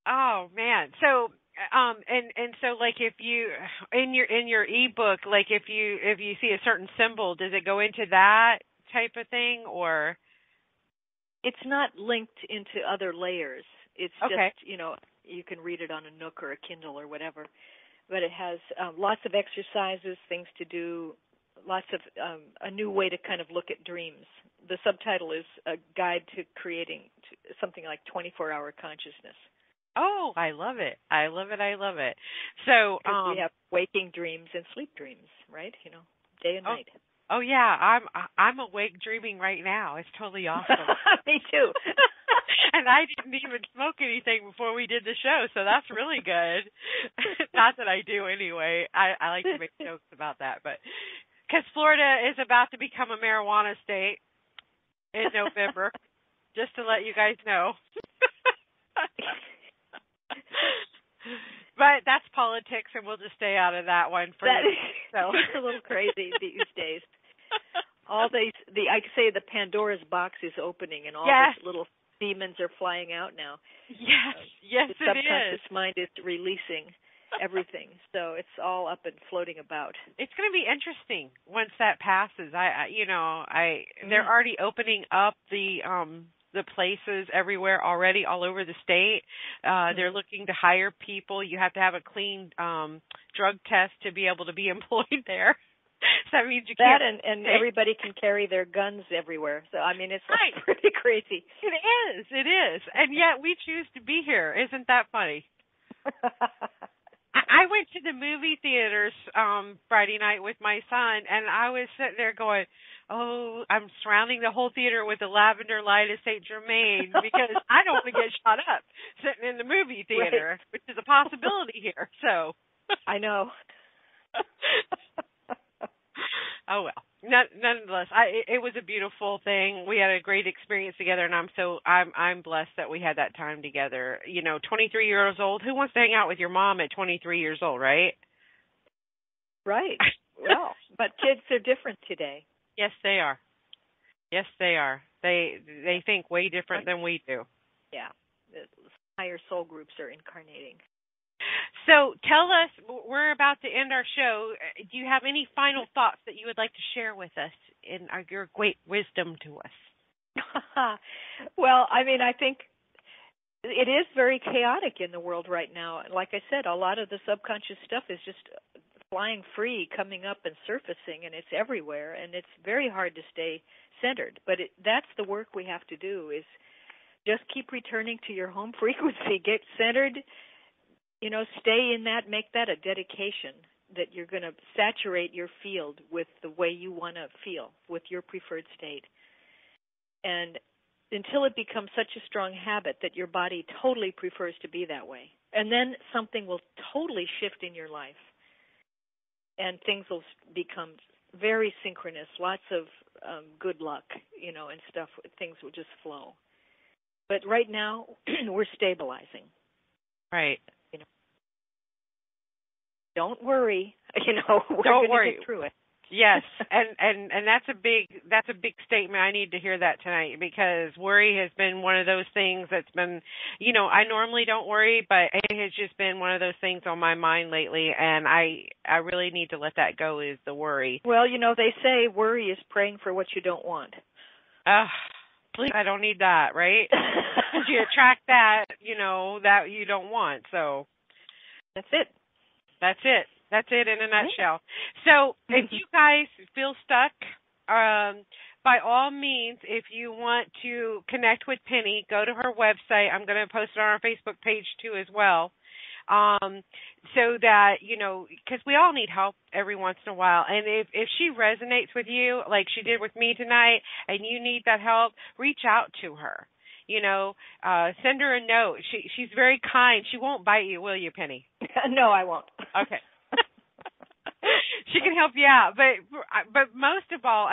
Oh man. So and so, like, if you in your ebook, like, if you see a certain symbol, does it go into that type of thing, or? It's not linked into other layers. It's just, you can read it on a Nook or a Kindle or whatever. But it has lots of exercises, things to do, lots of a new way to kind of look at dreams. The subtitle is A Guide to Creating something like 24-Hour Consciousness. Oh, I love it. I love it. I love it. So we have waking dreams and sleep dreams, right? Day and night. Oh yeah, I'm awake dreaming right now. It's totally awesome. Me too. And I didn't even smoke anything before we did the show, so that's really good. Not that I do anyway. I like to make jokes about that, but because Florida is about to become a marijuana state in November, just to let you guys know. But that's politics, and we'll just stay out of that one for now. So it's a little crazy these days. All I say the Pandora's box is opening, and all these little demons are flying out now. Yes, the subconscious mind is releasing everything, so it's all up and floating about. It's going to be interesting once that passes. They're already opening up the places everywhere already, all over the state. They're looking to hire people. You have to have a clean drug test to be able to be employed there. So that means you can't. And everybody can carry their guns everywhere. So, it's pretty crazy. It is. And yet we choose to be here. Isn't that funny? I went to the movie theaters Friday night with my son, and I was sitting there going, I'm surrounding the whole theater with the lavender light of St. Germain because I don't want to get shot up sitting in the movie theater, which is a possibility here. So I know. Oh well. Nonetheless, it was a beautiful thing. We had a great experience together, and I'm blessed that we had that time together. 23 years old. Who wants to hang out with your mom at 23 years old, right? Right. Well, but kids are different today. Yes, they are. Yes, they are. They think way different than we do. Yeah. The higher soul groups are incarnating. So tell us, we're about to end our show. Do you have any final thoughts that you would like to share with us in your great wisdom to us? Well, I think it is very chaotic in the world right now. Like I said, a lot of the subconscious stuff is just flying free, coming up and surfacing, and it's everywhere, and it's very hard to stay centered. But that's the work we have to do, is just keep returning to your home frequency, get centered, stay in that, make that a dedication that you're going to saturate your field with the way you want to feel, with your preferred state. And until it becomes such a strong habit that your body totally prefers to be that way. And then something will totally shift in your life. And things will become very synchronous, lots of good luck, and stuff. Things will just flow. But right now, we're stabilizing. Right. Don't worry. We're Don't going worry. to get through it. Yes, and that's a big statement. I need to hear that tonight, because worry has been one of those things that's been, I normally don't worry, but it has just been one of those things on my mind lately, and I really need to let that go, is the worry. Well, they say worry is praying for what you don't want. Please, I don't need that, right? Because you attract that, that you don't want. So that's it. That's it in a nutshell. So if you guys feel stuck, by all means, if you want to connect with Penny, go to her website. I'm going to post it on our Facebook page too as well. So that, because we all need help every once in a while. And if she resonates with you, like she did with me tonight, and you need that help, reach out to her. Send her a note. She's very kind. She won't bite you, will you, Penny? No, I won't. Okay. She can help you out. But most of all,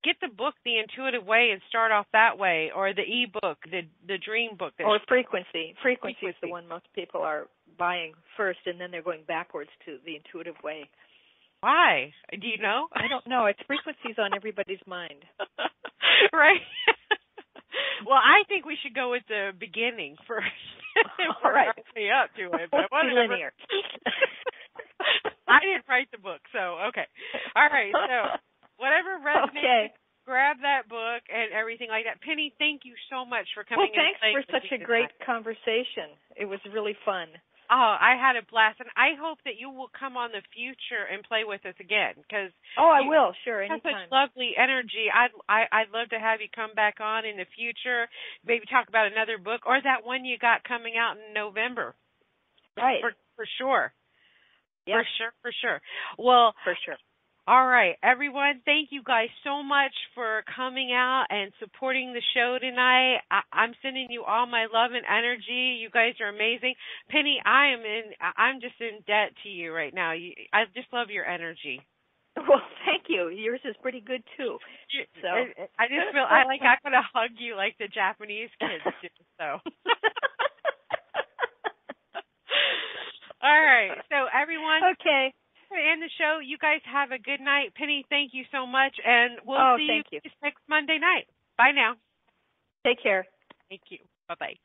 get the book, The Intuitive Way, and start off that way, or the eBook, the Dream Book. Or Frequency. Frequency is the one most people are buying first, and then they're going backwards to The Intuitive Way. Why? Do you know? I don't know. It's Frequency's on everybody's mind. Right. Well, I think we should go with the beginning first. All right. Me up to it. But linear. I didn't write the book, so okay. All right, so whatever resonates, grab that book and everything like that. Penny, thank you so much for coming. Well, thanks for such a great conversation. It was really fun. Oh, I had a blast, and I hope that you will come on the future and play with us again. I will, sure, anytime. You have such have lovely energy. I'd love to have you come back on in the future, maybe talk about another book, or that one you got coming out in November. Right. For sure. Yeah. For sure. Well, for sure. All right, everyone, thank you guys so much for coming out and supporting the show tonight. I'm sending you all my love and energy. You guys are amazing. Penny, I'm just in debt to you right now. I just love your energy. Well, thank you. Yours is pretty good too. So I just feel I'm going to hug you like the Japanese kids do. So. All right. So everyone. Okay. End the show. You guys have a good night. Penny, thank you so much, and we'll see you next Monday night. Bye now. Take care. Thank you. Bye-bye.